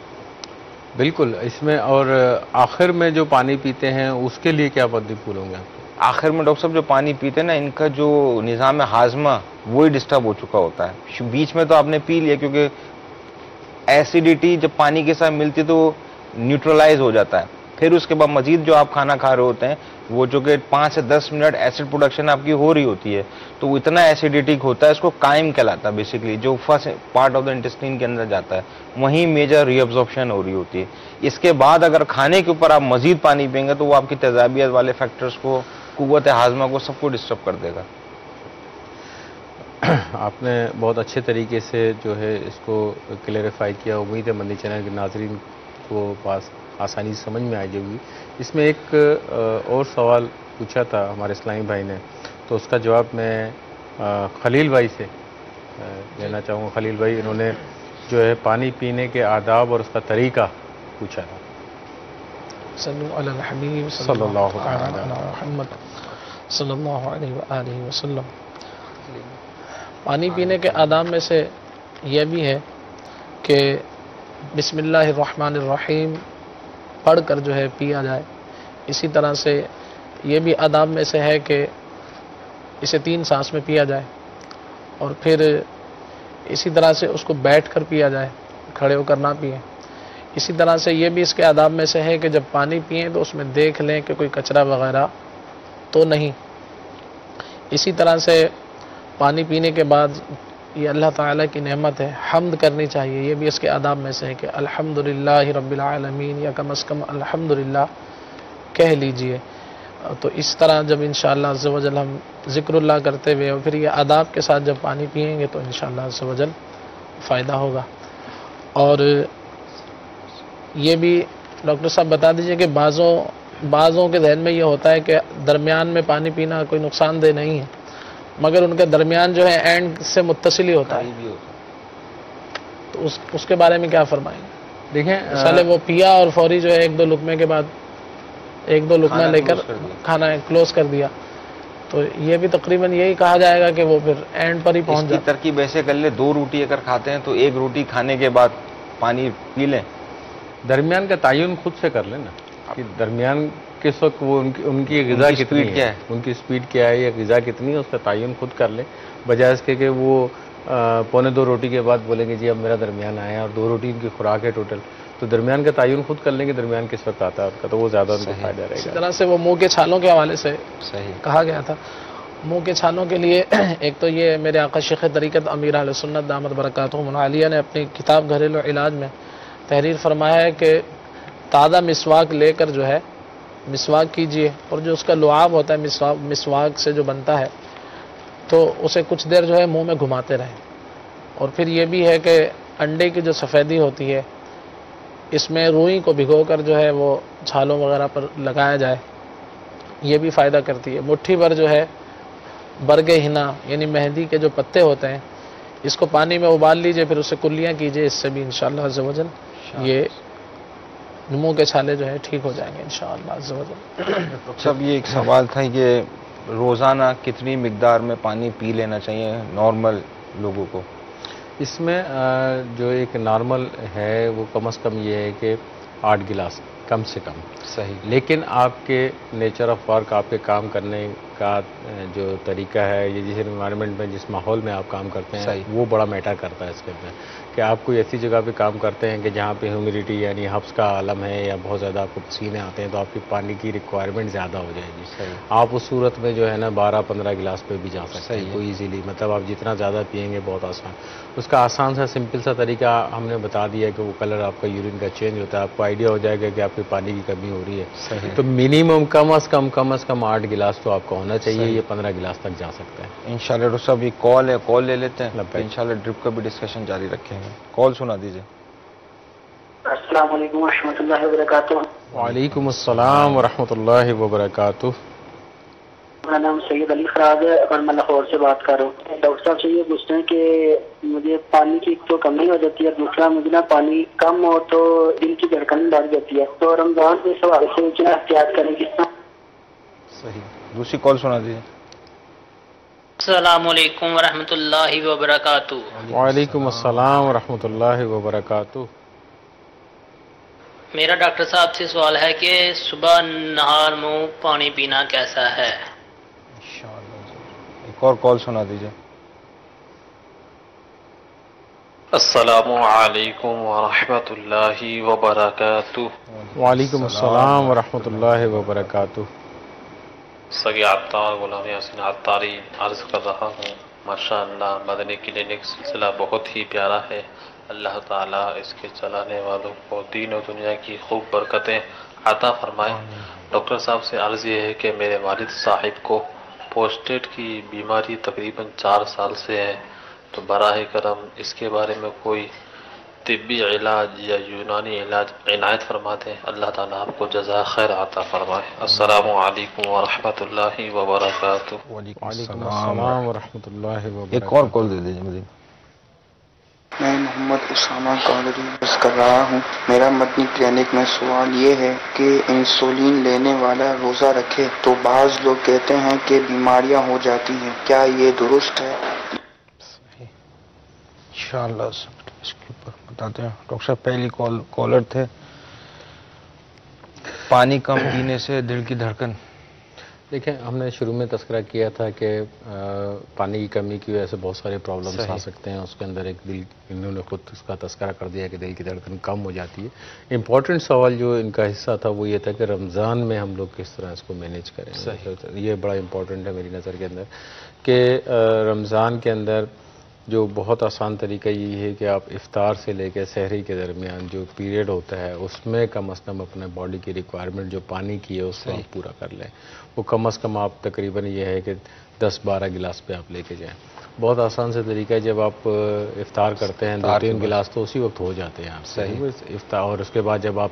Speaker 1: बिल्कुल। इसमें और आखिर में जो पानी पीते हैं उसके लिए क्या पद्धति होंगे?
Speaker 2: आखिर में डॉक्टर साहब जो पानी पीते हैं ना, इनका जो निज़ाम हाजमा वो ही डिस्टर्ब हो चुका होता है। बीच में तो आपने पी लिया, क्योंकि एसिडिटी जब पानी के साथ मिलती है तो न्यूट्रलाइज हो जाता है। फिर उसके बाद मजीद जो आप खाना खा रहे होते हैं, वो जो कि 5 से 10 मिनट एसिड प्रोडक्शन आपकी हो रही होती है, तो वो इतना एसिडिटिक होता है, इसको कायम कहलाता है बेसिकली, जो first part of the intestine के अंदर जाता है, वहीं मेजर रीअब्जॉर्प्शन हो रही होती है। इसके बाद अगर खाने के ऊपर आप मजीद पानी पिएंगे तो वो आपकी तेजाबियत वाले फैक्टर्स को, कुव्वत हाजमा को, सबको डिस्टर्ब कर देगा।
Speaker 1: आपने बहुत अच्छे तरीके से जो है इसको क्लेरिफाई किया। उम्मीद है मदनी चैनल के नाजरीन को पास आसानी से समझ में आ जाएगी। इसमें एक और सवाल पूछा था हमारे इस्लामी भाई ने, तो उसका जवाब मैं खलील भाई से लेना चाहूँगा। खलील भाई, इन्होंने जो है पानी पीने के आदाब और उसका तरीका पूछा था।
Speaker 3: सल्लल्लाहु अलैहि वसल्लम। पानी पीने के आदाब में से यह भी है कि बिस्मिल्लाहिर्रहमानिर्रहीम पढ़कर जो है पिया जाए। इसी तरह से ये भी आदाब में से है कि इसे 3 सांस में पिया जाए, और फिर इसी तरह से उसको बैठकर पिया जाए, खड़े होकर ना पिए। इसी तरह से ये भी इसके आदाब में से है कि जब पानी पिएं तो उसमें देख लें कि कोई कचरा वगैरह तो नहीं। इसी तरह से पानी पीने के बाद ये अल्लाह ताला की नेमत है, हम्द करनी चाहिए। ये भी इसके आदाब में से है कि अल्हम्दुलिल्लाहि रब्बिल आलमीन, या कम से कम अल्हम्दुलिल्लाह कह लीजिए। तो इस तरह जब इंशाअल्लाह अज़्ज़ व जल हम ज़िक्रुल्लाह करते हुए और फिर ये आदाब के साथ जब पानी पिएंगे तो इंशाअल्लाह अज़्ज़ व जल फ़ायदा होगा। और ये भी डॉक्टर साहब बता दीजिए कि बाज़ों के जहन में ये होता है कि दरमियान में पानी पीना कोई नुकसानदेह नहीं है, मगर उनके दरमियान जो है एंड से मुत्तसिल ही होता है, तो उसके बारे में क्या फरमाएंगे?
Speaker 1: देखें,
Speaker 3: साले वो पिया और फौरी जो है 1-2 लुकमे के बाद 1-2 लुकमा लेकर खाना क्लोज कर दिया, तो ये भी तकरीबन यही कहा जाएगा कि वो फिर एंड पर ही पहुंच जाए।
Speaker 2: तरकीब ऐसे कर ले, 2 रोटी अगर खाते हैं तो 1 रोटी खाने के बाद पानी पी लें।
Speaker 1: दरमियान का तयन खुद से कर लेना कि दरमियान किस वक्त वो उनकी ग़िज़ा कितनी है, उनकी स्पीड क्या है या ग़िज़ा कितनी है, उसका तयन खुद कर ले, बजाय इसके कि वो 1.25 रोटी के बाद बोलेंगे जी अब मेरा दरमियान आया और 2 रोटी उनकी खुराक है टोटल। तो दरमियान का तयन खुद कर लेंगे, दरमियान किस वक्त आता है उनका, तो वो ज़्यादा उनको फ़ायदा रहेगा।
Speaker 3: इसी तरह से वो मुँह के छालों के हवाले से कहा गया था, मुंह के छालों के लिए एक तो ये मेरे आका शेख तरीक़त अमीर अहले सुन्नत दामत बरकातुहुम आलिया ने अपनी किताब घरेलू इलाज में तहरीर फरमाया है कि ताज़ा मिसवाक लेकर जो है मिसवाक कीजिए, और जो उसका लुआब होता है मिसवाक से जो बनता है, तो उसे कुछ देर जो है मुंह में घुमाते रहें। और फिर ये भी है कि अंडे की जो सफ़ेदी होती है, इसमें रुई को भिगोकर जो है वो छालों वगैरह पर लगाया जाए, ये भी फ़ायदा करती है। मुट्ठी भर जो है बरगे हिना यानी मेहंदी के जो पत्ते होते हैं, इसको पानी में उबाल लीजिए, फिर उससे कुल्लियाँ कीजिए, इससे भी इंशाअल्लाह अज़्ज़ वजल ये मुंह के छाले जो है ठीक हो जाएंगे इंशाअल्लाह अज़्ज़ वजल।
Speaker 2: सब ये एक सवाल था कि रोज़ाना कितनी मिकदार में पानी पी लेना चाहिए नॉर्मल लोगों को?
Speaker 1: इसमें जो एक नॉर्मल है वो कम से कम ये है कि 8 गिलास कम से कम।
Speaker 2: सही।
Speaker 1: लेकिन आपके नेचर ऑफ वर्क, आपके काम करने का जो तरीका है, ये जिस एनवायरनमेंट में, जिस माहौल में आप काम करते हैं, वो बड़ा मैटर करता है इसके अंदर। कि आप कोई ऐसी जगह पे काम करते हैं कि जहाँ पे ह्यूमिडिटी यानी हब्स का आलम है या बहुत ज़्यादा आपको पसीने आते हैं, तो आपकी पानी की रिक्वायरमेंट ज़्यादा हो जाएगी।
Speaker 2: सही।
Speaker 1: आप उस सूरत में जो है ना 12-15 गिलास पे भी जा सकते हैं कोई इजीली, मतलब आप जितना ज़्यादा पिएंगे बहुत आसान। उसका आसान सा सिंपल सा तरीका हमने बता दिया कि वो कलर आपका यूरिन का चेंज होता है, आपको आइडिया हो जाएगा कि आपकी पानी की कमी हो रही है। तो मिनिमम कम से कम 8 गिलास तो आपका होना चाहिए, ये 15 गिलास तक जा सकता है
Speaker 2: इंशाल्लाह। डॉक्टर साहब ये कॉल है, कॉल ले लेते हैं, इंशाल्लाह ड्रिप का भी डिस्कशन जारी रखेंगे। कॉल सुना दीजिए।
Speaker 6: अस्सलाम वालेकुम व रहमतुल्लाहि व बरकातुहू।
Speaker 1: वालेकुम अस्सलाम व रहमतुल्लाहि व बरकातुहू।
Speaker 6: मेरा नाम सैयद अली फराज है और मैं लाहौर से बात कर रहा हूँ। डॉक्टर साहब से ये पूछते हैं कि मुझे पानी की तो कमी हो जाती है, दूसरा मुझे ना पानी कम हो तो दिल की धड़कन बढ़ जाती है, तो रमजान के सवाल से क्या एहतियात करें किस तरह?
Speaker 2: सही। दूसरी कॉल सुना दीजिए।
Speaker 7: अस्सलाम वालेकुम व रहमतुल्लाहि व बरकातुहू।
Speaker 1: वालेकुम अस्सलाम व रहमतुल्लाहि व बरकातुहू।
Speaker 7: मेरा डॉक्टर साहब से सवाल है कि सुबह नहार मुंह पानी पीना कैसा है?
Speaker 2: एक और कॉल सुना दीजिए।
Speaker 8: अस्सलामु अलैकुम व रहमतुल्लाहि व बरकातुहू।
Speaker 1: वालेकुम अस्सलाम व रहमतुल्लाहि व बरकातुहू।
Speaker 8: सगी अत्तार गुलाम यासीन अत्तारी अर्ज कर रहा हूँ। माशाअल्लाह मदनी क्लिनिक सिलसिला बहुत ही प्यारा है। अल्लाह ताला इसके चलाने वालों को दीन और दुनिया की खूब बरकतें अता फरमाए। डॉक्टर साहब से अर्ज़ ये है कि मेरे वालिद साहिब को प्रोस्टेट की बीमारी तकरीबन 4 साल से है, तो बराह करम इसके बारे में कोई तिब्बी इलाज या यूनानी इलाज इनायत फरमाते हैं। अल्लाह ताला आपको जज़ा खैर अता फरमाए। अस्सलामु अलैकुम व रहमतुल्लाहि व बरकातुहू।
Speaker 1: वालेकुम अस्सलाम व रहमतुल्लाहि व बरकातुहू।
Speaker 2: एक और कॉल दे दीजिए मुझे।
Speaker 9: मैं मोहम्मद उसामा कादरी अर्ज कर रहा हूँ। मेरा मदनी क्लिनिक में सवाल ये है कि इंसुलिन लेने वाला रोज़ा रखे तो बाज़ लोग कहते हैं कि बीमारियां हो जाती हैं, क्या ये दुरुस्त है?
Speaker 2: इंशाअल्लाह इसके ऊपर बताते हैं। डॉक्टर साहब पहली कॉलर थे, पानी कम पीने से दिल की धड़कन।
Speaker 1: देखिए, हमने शुरू में तस्करा किया था कि पानी की कमी की वजह से बहुत सारे प्रॉब्लम्स आ सकते हैं। उसके अंदर एक दिल, इन्होंने खुद उसका तस्करा कर दिया कि दिल की धड़कन कम हो जाती है। इम्पॉर्टेंट सवाल जो इनका हिस्सा था वो ये था कि रमज़ान में हम लोग किस तरह इसको मैनेज करें। ये बड़ा इम्पॉर्टेंट है मेरी नज़र के अंदर कि रमज़ान के अंदर जो बहुत आसान तरीका ये है कि आप इफ्तार से लेकर सहरी के दरमियान जो पीरियड होता है उसमें कम अज़ कम अपने बॉडी की रिक्वायरमेंट जो पानी की है उसको आप पूरा कर लें। वो कम अज़ कम आप तकरीबन ये है कि 10-12 गिलास पे आप लेके जाएं। बहुत आसान से तरीका है। जब आप इफ्तार करते हैं 2-3 गिलास तो उसी वक्त हो जाते हैं आप सही इफ्तार। और उसके बाद जब आप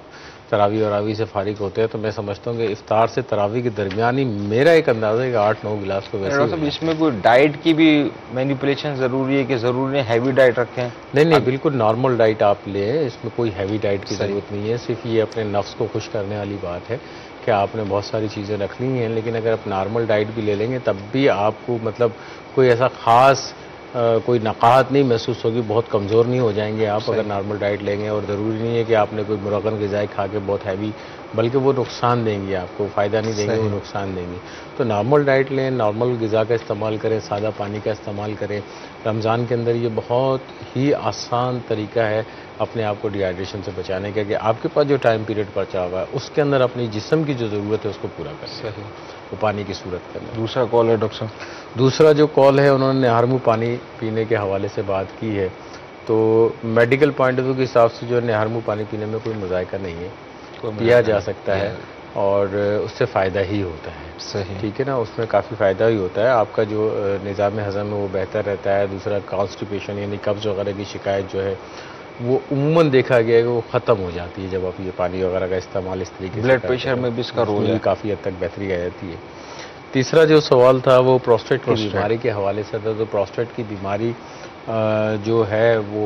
Speaker 1: तरावी और रावी से फारिग होते हैं तो मैं समझता हूँ कि इफ्तार से तरावी के दरमियान ही मेरा एक अंदाज़ा है कि 8-9 गिलास तो वैसे ही।
Speaker 2: इसमें कोई डाइट की भी मैनिपुलेशन ज़रूरी है कि ज़रूरी है हैवी डाइट रखें?
Speaker 1: नहीं, बिल्कुल नॉर्मल डाइट आप लें, इसमें कोई हैवी डाइट की ज़रूरत नहीं है। सिर्फ ये अपने नफ्स को खुश करने वाली बात है कि आपने बहुत सारी चीज़ें रख ली हैं, लेकिन अगर आप नॉर्मल डाइट भी ले लेंगे तब भी आपको मतलब कोई ऐसा ख़ास कोई नकाहत नहीं महसूस होगी, बहुत कमज़ोर नहीं हो जाएंगे आप अगर नॉर्मल डाइट लेंगे। और ज़रूरी नहीं है कि आपने कोई मुरगन ग़िज़ाएँ खा के बहुत हैवी बल्कि वो नुकसान देंगी, आपको फ़ायदा नहीं देंगे, वो नुकसान देंगी। तो नॉर्मल डाइट लें, नॉर्मल ग़िज़ा का इस्तेमाल करें, सादा पानी का इस्तेमाल करें। रमज़ान के अंदर ये बहुत ही आसान तरीका है अपने आप को डिहाइड्रेशन से बचाने का, कि आपके पास जो टाइम पीरियड बचा हुआ है उसके अंदर अपनी जिस्म की जो ज़रूरत है उसको पूरा करें, वो पानी की सूरत के अंदर।
Speaker 2: दूसरा कॉल है डॉक्टर साहब।
Speaker 1: दूसरा जो कॉल है, उन्होंने निहारमू पानी पीने के हवाले से बात की है। तो मेडिकल पॉइंट ऑफ व्यू के हिसाब से जो निहारमू पानी पीने में कोई मुज़ायका नहीं है, पिया जा सकता है और उससे फ़ायदा ही होता है।
Speaker 2: सही,
Speaker 1: ठीक है ना, उसमें काफ़ी फ़ायदा ही होता है। आपका जो निज़ाम हज़म है वो बेहतर रहता है। दूसरा कॉन्स्टिपेशन यानी कब्ज़ वगैरह की शिकायत जो है वो उम्मूमन देखा गया है कि वो ख़त्म हो जाती है जब आप ये पानी वगैरह का इस्तेमाल इस तरीके से।
Speaker 2: ब्लड प्रेशर में भी इसका रोल है,
Speaker 1: काफ़ी हद तक बेहतरी आ जाती है। तीसरा जो सवाल था वो प्रोस्टेट की बीमारी के हवाले से था। तो प्रोस्टेट की बीमारी जो है वो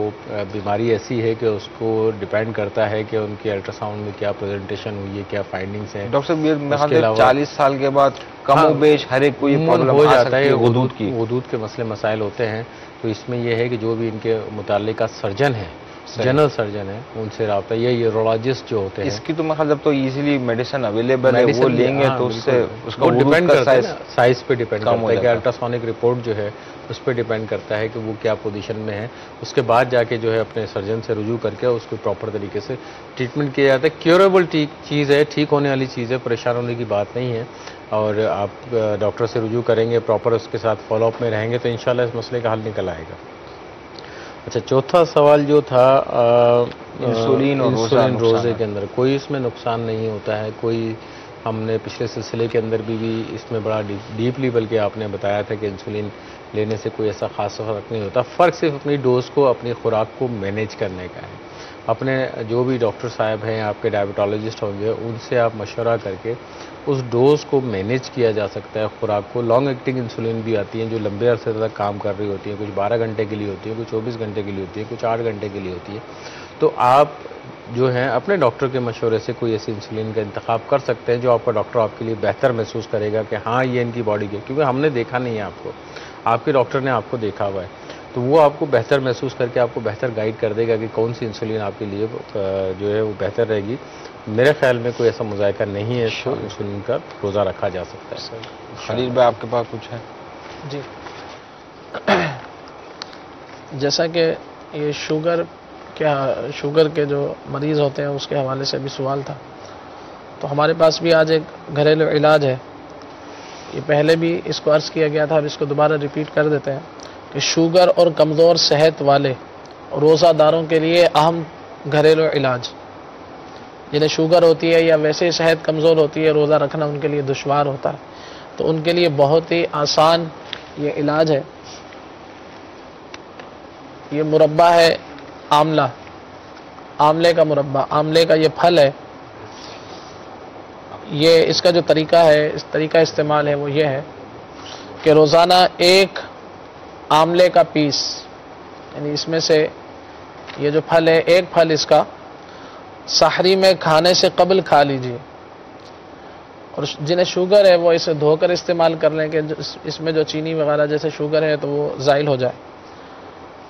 Speaker 1: बीमारी ऐसी है कि उसको डिपेंड करता है कि उनके अल्ट्रासाउंड में क्या प्रेजेंटेशन हुई है, क्या फाइंडिंग्स हैं।
Speaker 2: डॉक्टर साहब 40 साल के बाद कमोबेश हर एक को ये प्रॉब्लम
Speaker 1: हो जाता है,
Speaker 2: वदूद
Speaker 1: के मसले मसाइल होते हैं। तो इसमें यह है कि जो भी इनके मुताल्लिका सर्जन है, जनरल सर्जन है, उनसे रब्ता, ये यूरोलॉजिस्ट जो होते हैं।
Speaker 2: इसकी तो मतलब तो इजीली मेडिसिन अवेलेबल है, वो लेंगे तो उससे उसका
Speaker 1: डिपेंड करता है, साइज पे डिपेंड करता है कि अल्ट्रासोनिक रिपोर्ट जो है उस पर डिपेंड करता है कि वो क्या पोजीशन में है। उसके बाद जाके जो है अपने सर्जन से रुजू करके उसको प्रॉपर तरीके से ट्रीटमेंट किया जाता है। क्योरेबल चीज़ है, ठीक होने वाली चीज़ है, परेशान होने की बात नहीं है। और आप डॉक्टर से रुजू करेंगे, प्रॉपर उसके साथ फॉलोअप में रहेंगे तो इंशाल्लाह इस मसले का हल निकल आएगा। अच्छा, चौथा सवाल जो था
Speaker 2: इंसुलिन और
Speaker 1: रोज़े के अंदर कोई इसमें नुकसान नहीं होता है। कोई हमने पिछले सिलसिले के अंदर भी इसमें बड़ा डीपली बल्कि आपने बताया था कि इंसुलिन लेने से कोई ऐसा खास फ़र्क नहीं होता। फ़र्क सिर्फ अपनी डोज को, अपनी खुराक को मैनेज करने का है। अपने जो भी डॉक्टर साहब हैं, आपके डायबिटोलॉजिस्ट होंगे, उनसे आप मशवरा करके उस डोज को मैनेज किया जा सकता है। खुराक को लॉन्ग एक्टिंग इंसुलिन भी आती हैं जो लंबे अरसे तक काम कर रही होती हैं, कुछ 12 घंटे के लिए होती है, कुछ 24 घंटे के लिए होती है, कुछ 8 घंटे के लिए होती है। तो आप जो है अपने डॉक्टर के मशवरे से कोई ऐसी इंसुलिन का इंतखाब कर सकते हैं जो आपका डॉक्टर आपके लिए बेहतर महसूस करेगा कि हाँ ये इनकी बॉडी के, क्योंकि हमने देखा नहीं है आपको, आपके डॉक्टर ने आपको देखा हुआ है, तो वो आपको बेहतर महसूस करके आपको बेहतर गाइड कर देगा कि कौन सी इंसुलिन आपके लिए जो है वो बेहतर रहेगी। मेरे ख्याल में कोई ऐसा मुज़ायका नहीं है, तो इंसुलिन का रोज़ा रखा जा सकता है।
Speaker 2: खलील भाई आपके पास कुछ है?
Speaker 3: जी, जैसा कि ये शुगर के जो मरीज़ होते हैं उसके हवाले से भी सवाल था, तो हमारे पास भी आज एक घरेलू इलाज है। ये पहले भी इसको अर्ज़ किया गया था और इसको दोबारा रिपीट कर देते हैं कि शुगर और कमज़ोर सेहत वाले रोज़ादारों के लिए अहम घरेलू इलाज, जिन्हें शुगर होती है या वैसे सेहत कमज़ोर होती है, रोज़ा रखना उनके लिए दुश्वार होता है, तो उनके लिए बहुत ही आसान ये इलाज है। ये मुरब्बा है आमला, आमले का मुरब्बा, आमले का ये फल है। ये इसका जो तरीका है, इस तरीका इस्तेमाल है वो ये है कि रोज़ाना एक आमले का पीस, यानी इसमें से ये जो फल है, एक फल इसका सहरी में खाने से कबल खा लीजिए। और जिन्हें शुगर है वो इसे धोकर इस्तेमाल कर लें कि इसमें जो चीनी वगैरह जैसे शुगर है तो वो ज़ाइल हो जाए।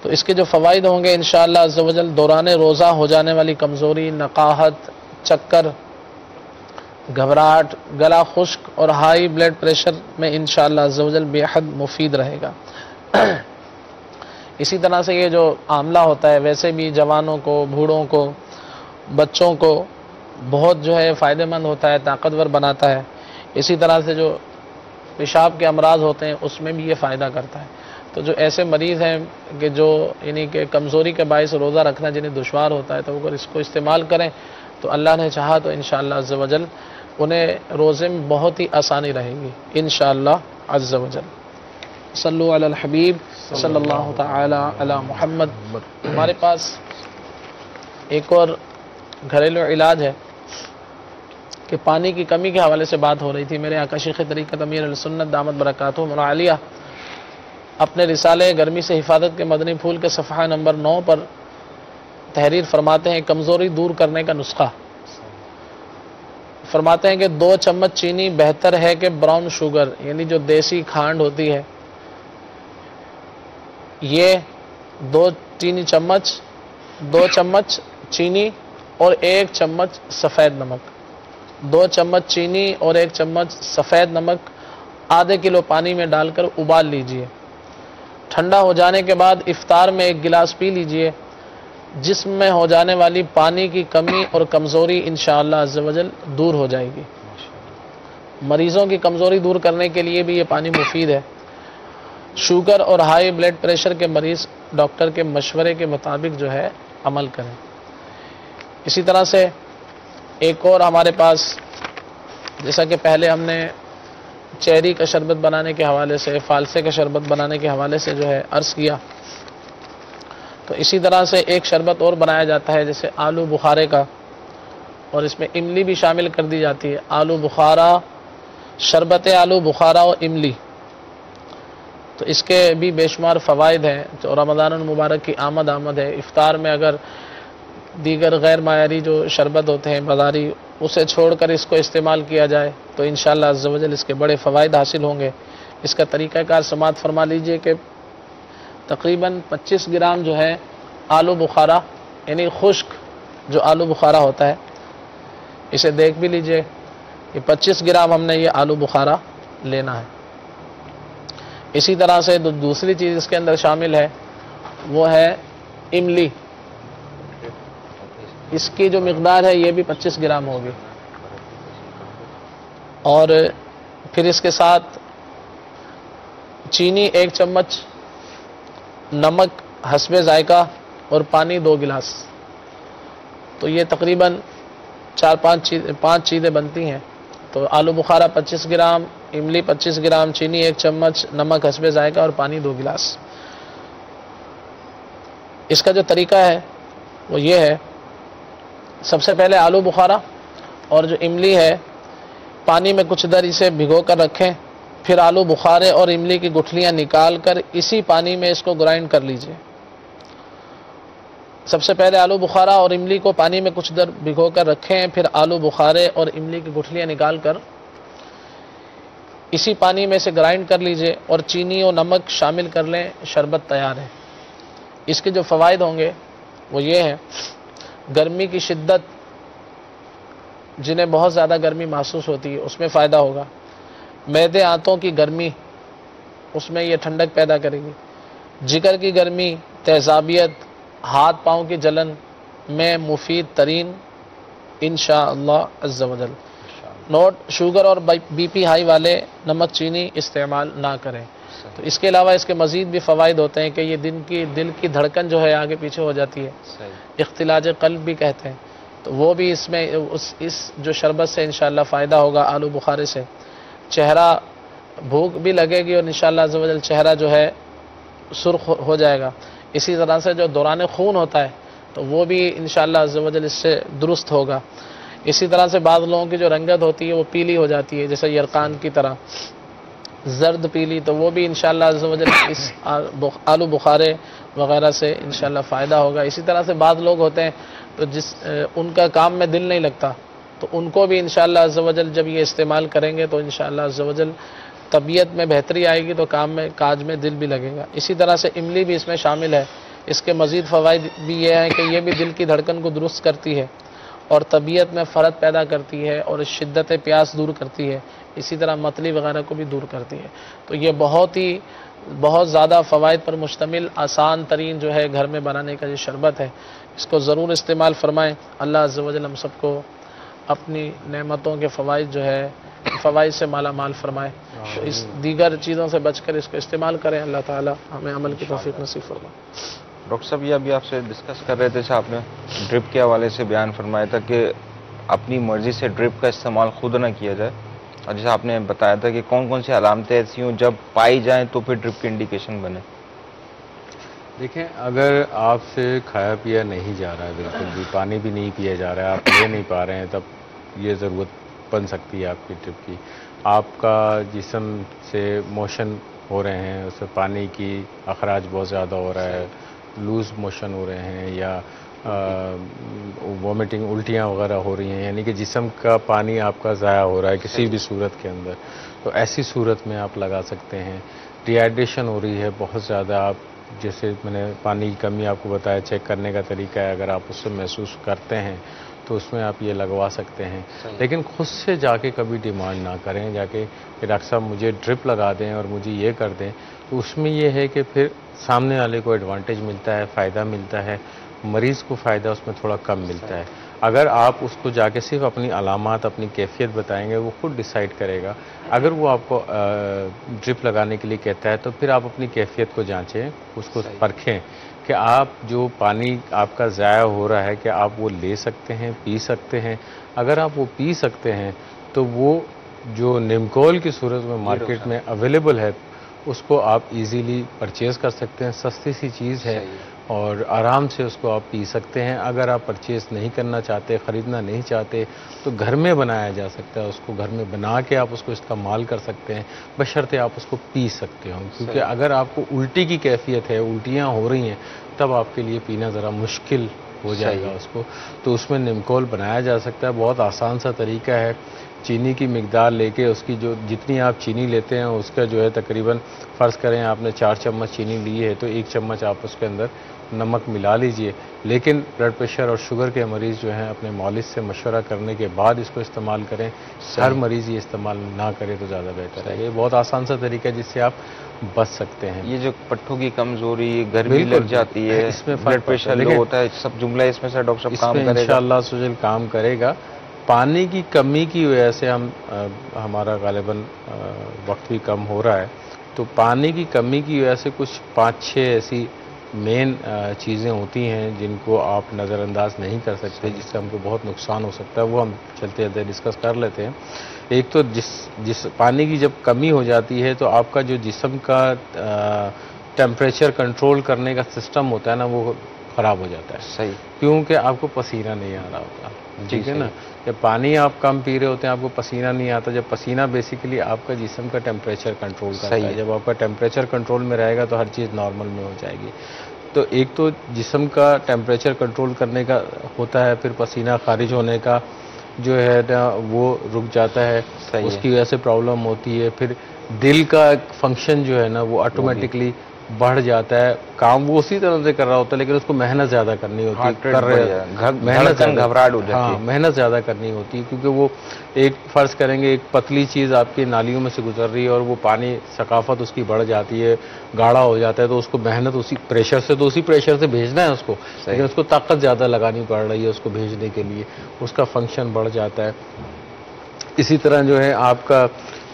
Speaker 3: तो इसके जो फ़वाइद होंगे इंशाअल्लाह अज़्ज़ व जल, दौरान रोज़ा हो जाने वाली कमज़ोरी, नकाहत, चक्कर, घबराहट, गला खुश्क और हाई ब्लड प्रेशर में इंशाअल्लाह अज़्ज़ व जल बेहद मुफीद रहेगा। इसी तरह से ये जो आमला होता है वैसे भी जवानों को, बूढ़ों को, बच्चों को बहुत जो है फ़ायदेमंद होता है, ताकतवर बनाता है। इसी तरह से जो पेशाब के अमराज होते हैं उसमें भी ये फ़ायदा करता है। तो जो ऐसे मरीज़ हैं कि जो यानी कि कमज़ोरी के बायस रोज़ा रखना जिन्हें दुश्वार होता है, तो अगर इसको इस्तेमाल करें तो अल्लाह ने चाहा तो इंशाअल्लाह अज़्ज़ व जल उन्हें रोज़े में बहुत ही आसानी रहेगी इंशाअल्लाह अज़्ज़ व जल। सल्लु अलल हबीब सल्लल्लाहु तआला अला मुहम्मद। हमारे पास एक और घरेलू इलाज है कि पानी की कमी के हवाले से बात हो रही थी। मेरे आका शेख तरीक़त अमीर अहले सुन्नत दामत बरकातुहुम आलिया अपने रिसाले गर्मी से हिफाजत के मदनी फूल के सफ़हा नंबर 9 पर तहरीर फरमाते हैं, कमज़ोरी दूर करने का नुस्खा फरमाते हैं कि 2 चम्मच चीनी बेहतर है कि ब्राउन शुगर, यानी जो देसी खांड होती है, ये 2 चम्मच चीनी और 1 चम्मच सफ़ेद नमक, 2 चम्मच चीनी और 1 चम्मच सफ़ेद नमक आधे किलो पानी में डालकर उबाल लीजिए। ठंडा हो जाने के बाद इफ्तार में 1 गिलास पी लीजिए। जिस्म में हो जाने वाली पानी की कमी और कमज़ोरी इंशाअल्लाह अज़्ज़ व जल दूर हो जाएगी। मरीज़ों की कमज़ोरी दूर करने के लिए भी ये पानी मुफीद है। शुगर और हाई ब्लड प्रेशर के मरीज़ डॉक्टर के मशवरे के मुताबिक जो है अमल करें। इसी तरह से एक और हमारे पास, जैसा कि पहले हमने चेरी का शरबत बनाने के हवाले से, फालसे का शरबत बनाने के हवाले से जो है अर्ज़ किया, तो इसी तरह से एक शरबत और बनाया जाता है जैसे आलू बुखारे का, और इसमें इमली भी शामिल कर दी जाती है। आलू बुखारा, शरबत आलू बुखारा और इमली, तो इसके भी बेशुमार फ़वाइद हैं। तो रमज़ान मुबारक की आमद है। इफ्तार में अगर दीगर गैर मायारी जो शरबत होते हैं बाज़ारी, उसे छोड़कर इसको इस्तेमाल किया जाए तो इंशाअल्लाह अज़्ज़ व जल इसके बड़े फ़वाइद हासिल होंगे। इसका तरीक़ाकार समात फरमा लीजिए कि तकरीबन 25 ग्राम जो है आलू बुखारा, यानी खुश्क जो आलू बुखारा होता है, इसे देख भी लीजिए कि 25 ग्राम हमने ये आलू बुखारा लेना है। इसी तरह से दूसरी चीज़ इसके अंदर शामिल है वो है इमली। इसकी जो मिकदार है ये भी 25 ग्राम होगी। और फिर इसके साथ चीनी 1 चम्मच, नमक हस्बे जायका और पानी 2 गिलास। तो ये तकरीबन 4-5 चीज़ें बनती हैं। तो आलू बुखारा 25 ग्राम, इमली 25 ग्राम, चीनी 1 चम्मच, नमक हस्बे जायका और पानी 2 गिलास। इसका जो तरीका है वो ये है, सबसे पहले आलू बुखारा और जो इमली है पानी में कुछ देर इसे भिगो कर रखें। फिर आलू बुखारे और इमली की गुठलियां निकाल कर इसी पानी में इसको ग्राइंड कर लीजिए। सबसे पहले आलू बुखारा और इमली को पानी में कुछ देर भिगो कर रखें, फिर आलू बुखारे और इमली की गुठलियां निकाल कर इसी पानी में से ग्राइंड कर लीजिए और चीनी और नमक शामिल कर लें। शरबत तैयार है। इसके जो फ़वाइद होंगे वो ये हैं, गर्मी की शिद्दत, जिन्हें बहुत ज़्यादा गर्मी महसूस होती है उसमें फ़ायदा होगा। मैदे आंतों की गर्मी, उसमें ये ठंडक पैदा करेगी। जिगर की गर्मी, तेज़ाबियत, हाथ पाँव की जलन में मुफीद तरीन इंशाअल्लाह अज़्ज़ व जल। नोट, शुगर और बीपी हाई वाले नमक चीनी इस्तेमाल ना करें। तो इसके अलावा इसके मज़ीद भी फ़वाइद होते हैं कि ये दिल की धड़कन जो है आगे पीछे हो जाती है, इख्तिलाज क़ल्ब भी कहते हैं, तो वो भी इसमें इस जो शरबत से इंशाअल्लाह फ़ायदा होगा। आलू बुखारे से चेहरा, भूख भी लगेगी और इंशाअल्लाह अज़्ज़ व जल चेहरा जो है सुर्ख हो जाएगा। इसी तरह से जो दौरान खून होता है तो वो भी इंशाअल्लाह अज़्ज़ व जल इससे दुरुस्त होगा। इसी तरह से बाद लोगों की जो रंगत होती है वो पीली हो जाती है, जैसे यरकान की तरह जर्द पीली, तो वो भी इंशाअल्लाह अज़्ज़ व जल इस आलू बुखारे वगैरह से इंशाअल्लाह फ़ायदा होगा। इसी तरह से बाद लोग होते हैं तो उनका काम में दिल नहीं लगता, तो उनको भी इंशाअल्लाह अज़्ज़ व जल जब ये इस्तेमाल करेंगे तो इंशाअल्लाह अज़्ज़ व जल तबीयत में बेहतरी आएगी, तो काम में काज में दिल भी लगेगा। इसी तरह से इमली भी इसमें शामिल है। इसके मज़ीद फ़वाइद भी ये हैं कि ये भी दिल की धड़कन को दुरुस्त करती है और तबीयत में फ़र्क पैदा करती है और शिद्दत प्यास दूर करती है। इसी तरह मतली वगैरह को भी दूर करती है। तो ये बहुत ज़्यादा फ़वाइद पर मुश्तमिल आसान तरीन जो है घर में बनाने का ये शरबत है, इसको ज़रूर इस्तेमाल फरमाएँ। अल्लाह अज़्ज़ व जल हम सबको अपनी नेमतों के फ़वाइद जो है फ़वाइद से माला माल फरमाए। तो इस दीगर चीज़ों से बचकर इसको इस्तेमाल करें। अल्लाह ताला हमें अमल की तौफ़ीक़ नसीब फरमाए।
Speaker 2: डॉक्टर साहब, ये अभी आपसे डिस्कस कर रहे थे, आपने ड्रिप के हवाले से बयान फरमाया था कि अपनी मर्ज़ी से ड्रिप का इस्तेमाल खुद ना किया जाए, और जैसे आपने बताया था कि कौन कौन सी अलामतें ऐसी हों जब पाई जाएँ तो फिर ड्रिप की इंडिकेशन बने।
Speaker 1: देखें, अगर आपसे खाया पिया नहीं जा रहा है, बिल्कुल भी पानी भी नहीं पिया जा रहा है, आप ले नहीं पा रहे हैं, तब ये ज़रूरत बन सकती है आपकी ड्रिप की। आपका जिस्म से मोशन हो रहे हैं, उससे पानी की अखराज बहुत ज़्यादा हो रहा है, लूज़ मोशन हो रहे हैं, या वॉमिटिंग, उल्टियाँ वगैरह हो रही हैं, यानी कि जिस्म का पानी आपका ज़ाया हो रहा है किसी भी सूरत के अंदर, तो ऐसी सूरत में आप लगा सकते हैं। डिहाइड्रेशन हो रही है बहुत ज़्यादा, आप जैसे मैंने पानी की कमी आपको बताया, चेक करने का तरीका है, अगर आप उससे महसूस करते हैं तो उसमें आप ये लगवा सकते हैं। लेकिन खुद से जाके कभी डिमांड ना करें जाके कि डॉक्टर साहब मुझे ड्रिप लगा दें और मुझे ये कर दें, तो उसमें ये है कि फिर सामने वाले को एडवांटेज मिलता है, फ़ायदा मिलता है, मरीज़ को फ़ायदा उसमें थोड़ा कम मिलता है। अगर आप उसको जाके सिर्फ अपनी अलामात, अपनी कैफियत बताएंगे, वो खुद डिसाइड करेगा। अगर वो आपको ड्रिप लगाने के लिए कहता है तो फिर आप अपनी कैफियत को जांचें, उसको परखें कि आप जो पानी आपका ज़ाया हो रहा है कि आप वो ले सकते हैं, पी सकते हैं। अगर आप वो पी सकते हैं तो वो जो निमकोल की सूरत में मार्केट में अवेलेबल है उसको आप इजीली परचेज़ कर सकते हैं। सस्ती सी चीज़ है और आराम से उसको आप पी सकते हैं। अगर आप परचेज़ नहीं करना चाहते, ख़रीदना नहीं चाहते, तो घर में बनाया जा सकता है। उसको घर में बना के आप उसको इस्तेमाल कर सकते हैं, बशर्ते आप उसको पी सकते हो। क्योंकि अगर आपको उल्टी की कैफियत है, उल्टियाँ हो रही हैं, तब आपके लिए पीना ज़रा मुश्किल हो जाएगा उसको। तो उसमें निमकोल बनाया जा सकता है। बहुत आसान सा तरीका है। चीनी की मिकदार लेके उसकी जो जितनी आप चीनी लेते हैं उसका जो है तकरीबन फ़र्ज़ करें आपने 4 चम्मच चीनी ली है तो 1 चम्मच आप उसके अंदर नमक मिला लीजिए। लेकिन ब्लड प्रेशर और शुगर के मरीज़ जो हैं अपने मौलिद से मशवरा करने के बाद इसको इस्तेमाल करें। हर मरीज़ ये इस्तेमाल ना करे तो ज़्यादा बेहतर है। ये बहुत आसान सा तरीका है जिससे आप बच सकते हैं।
Speaker 2: ये जो पट्टों की कमजोरी, गर्मी लग जाती है, इसमें ब्लड प्रेशर लो होता है, सब जुमला इसमें से डॉक्टर साहब काम करेगा,
Speaker 1: इंशाअल्लाह सुजल काम करेगा। पानी की कमी की वजह से हमारा गालिबन वक्त भी कम हो रहा है, तो पानी की कमी की वजह से कुछ 5-6 ऐसी मेन चीज़ें होती हैं जिनको आप नज़रअंदाज नहीं कर सकते, जिससे हमको बहुत नुकसान हो सकता है। वो हम चलते चलते डिस्कस कर लेते हैं। एक तो जिस पानी की जब कमी हो जाती है तो आपका जो जिस्म का टेम्परेचर कंट्रोल करने का सिस्टम होता है ना, वो ख़राब हो जाता है।
Speaker 2: सही,
Speaker 1: क्योंकि आपको पसीना नहीं आ रहा होता, ठीक है ना। जब पानी आप कम पी रहे होते हैं आपको पसीना नहीं आता। जब पसीना बेसिकली आपका जिस्म का टेम्परेचर कंट्रोल करता है। जब आपका टेम्परेचर कंट्रोल में रहेगा तो हर चीज़ नॉर्मल में हो जाएगी। तो एक तो जिस्म का टेम्परेचर कंट्रोल करने का होता है, फिर पसीना खारिज होने का जो है ना वो रुक जाता है, उसकी वजह से प्रॉब्लम होती है। फिर दिल का फंक्शन जो है ना वो ऑटोमेटिकली बढ़ जाता है। काम वो उसी तरह से कर रहा होता है लेकिन उसको मेहनत ज़्यादा करनी होती है, कर रहे
Speaker 2: मेहनत घबराहट हो जाती है।
Speaker 1: हाँ, मेहनत ज़्यादा करनी होती है क्योंकि वो एक फ़र्ज़ करेंगे एक पतली चीज़ आपकी नालियों में से गुजर रही है और वो पानी सकाफत उसकी बढ़ जाती है, गाढ़ा हो जाता है, तो उसको मेहनत उसी प्रेशर से भेजना है उसको, लेकिन उसको ताकत ज़्यादा लगानी पड़ रही है उसको भेजने के लिए, उसका फंक्शन बढ़ जाता है। इसी तरह जो है आपका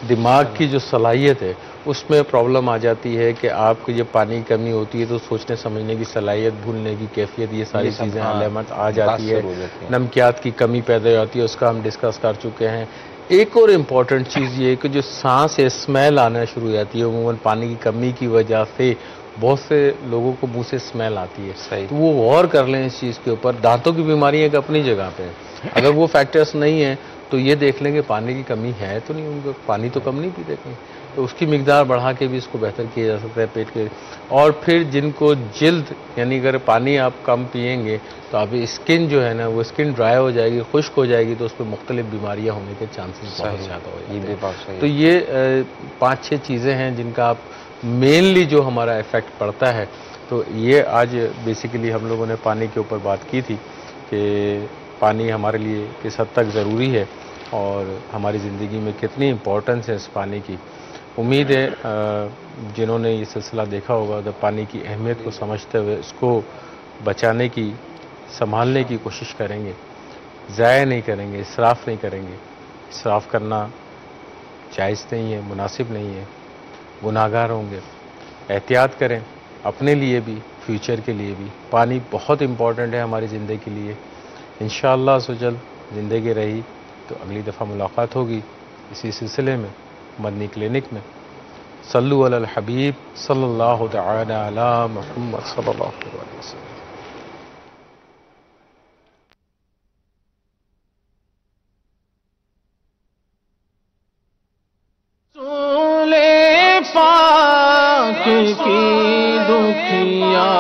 Speaker 1: दिमाग की जो सलाहियत है उसमें प्रॉब्लम आ जाती है कि आपको जब पानी की कमी होती है तो सोचने समझने की सलाहियत, भूलने की कैफियत, ये सारी चीज़ें अलामत आ जाती है। नमकियात की कमी पैदा हो जाती है, उसका हम डिस्कस कर चुके हैं। एक और इम्पॉर्टेंट चीज़ ये है कि जो सांस है स्मेल आना शुरू हो जाती है अमूमन पानी की कमी की वजह से। बहुत से लोगों को मुंह से स्मेल आती है, तो वो गौर कर लें इस चीज़ के ऊपर। दांतों की बीमारी एक अपनी जगह पे है, अगर वो फैक्टर्स नहीं है तो ये देख लेंगे पानी की कमी है तो नहीं, उनको पानी तो कम नहीं पीते कहीं, तो उसकी मिकदार बढ़ा के भी इसको बेहतर किया जा सकता है पेट के। और फिर जिनको जिल्द यानी अगर पानी आप कम पिएंगे तो आप स्किन जो है ना वो स्किन ड्राई हो जाएगी, खुश्क हो जाएगी, तो उस पर मुख्तलिफ बीमारियाँ होने के चांसेस बहुत ज़्यादा हो जाते हैं। तो ये 5-6 चीज़ें हैं जिनका आप मेनली जो हमारा इफ़ेक्ट पड़ता है। तो ये आज बेसिकली हम लोगों ने पानी के ऊपर बात की थी कि पानी हमारे लिए किस हद तक ज़रूरी है और हमारी ज़िंदगी में कितनी इम्पोर्टेंस है इस पानी की। उम्मीद है जिन्होंने ये सिलसिला देखा होगा तो पानी की अहमियत को समझते हुए इसको बचाने की, संभालने की कोशिश करेंगे, ज़ाया नहीं करेंगे, इसराफ़ नहीं करेंगे। इसराफ़ करना जायज़ नहीं है, मुनासिब नहीं है, गुनाहगार होंगे। एहतियात करें अपने लिए भी, फ्यूचर के लिए भी। पानी बहुत इम्पॉर्टेंट है हमारी ज़िंदगी के लिए। इंशाअल्लाह सो जल्द ज़िंदगी रही तो अगली दफ़ा मुलाकात होगी इसी सिलसिले में मदनी क्लिनिक में। सल्लु अलल हबीब सल्लल्लाहु तआला अला मुहम्मद सल्लल्लाहु अलैहि वसल्लम।
Speaker 3: पाक की दुखियारी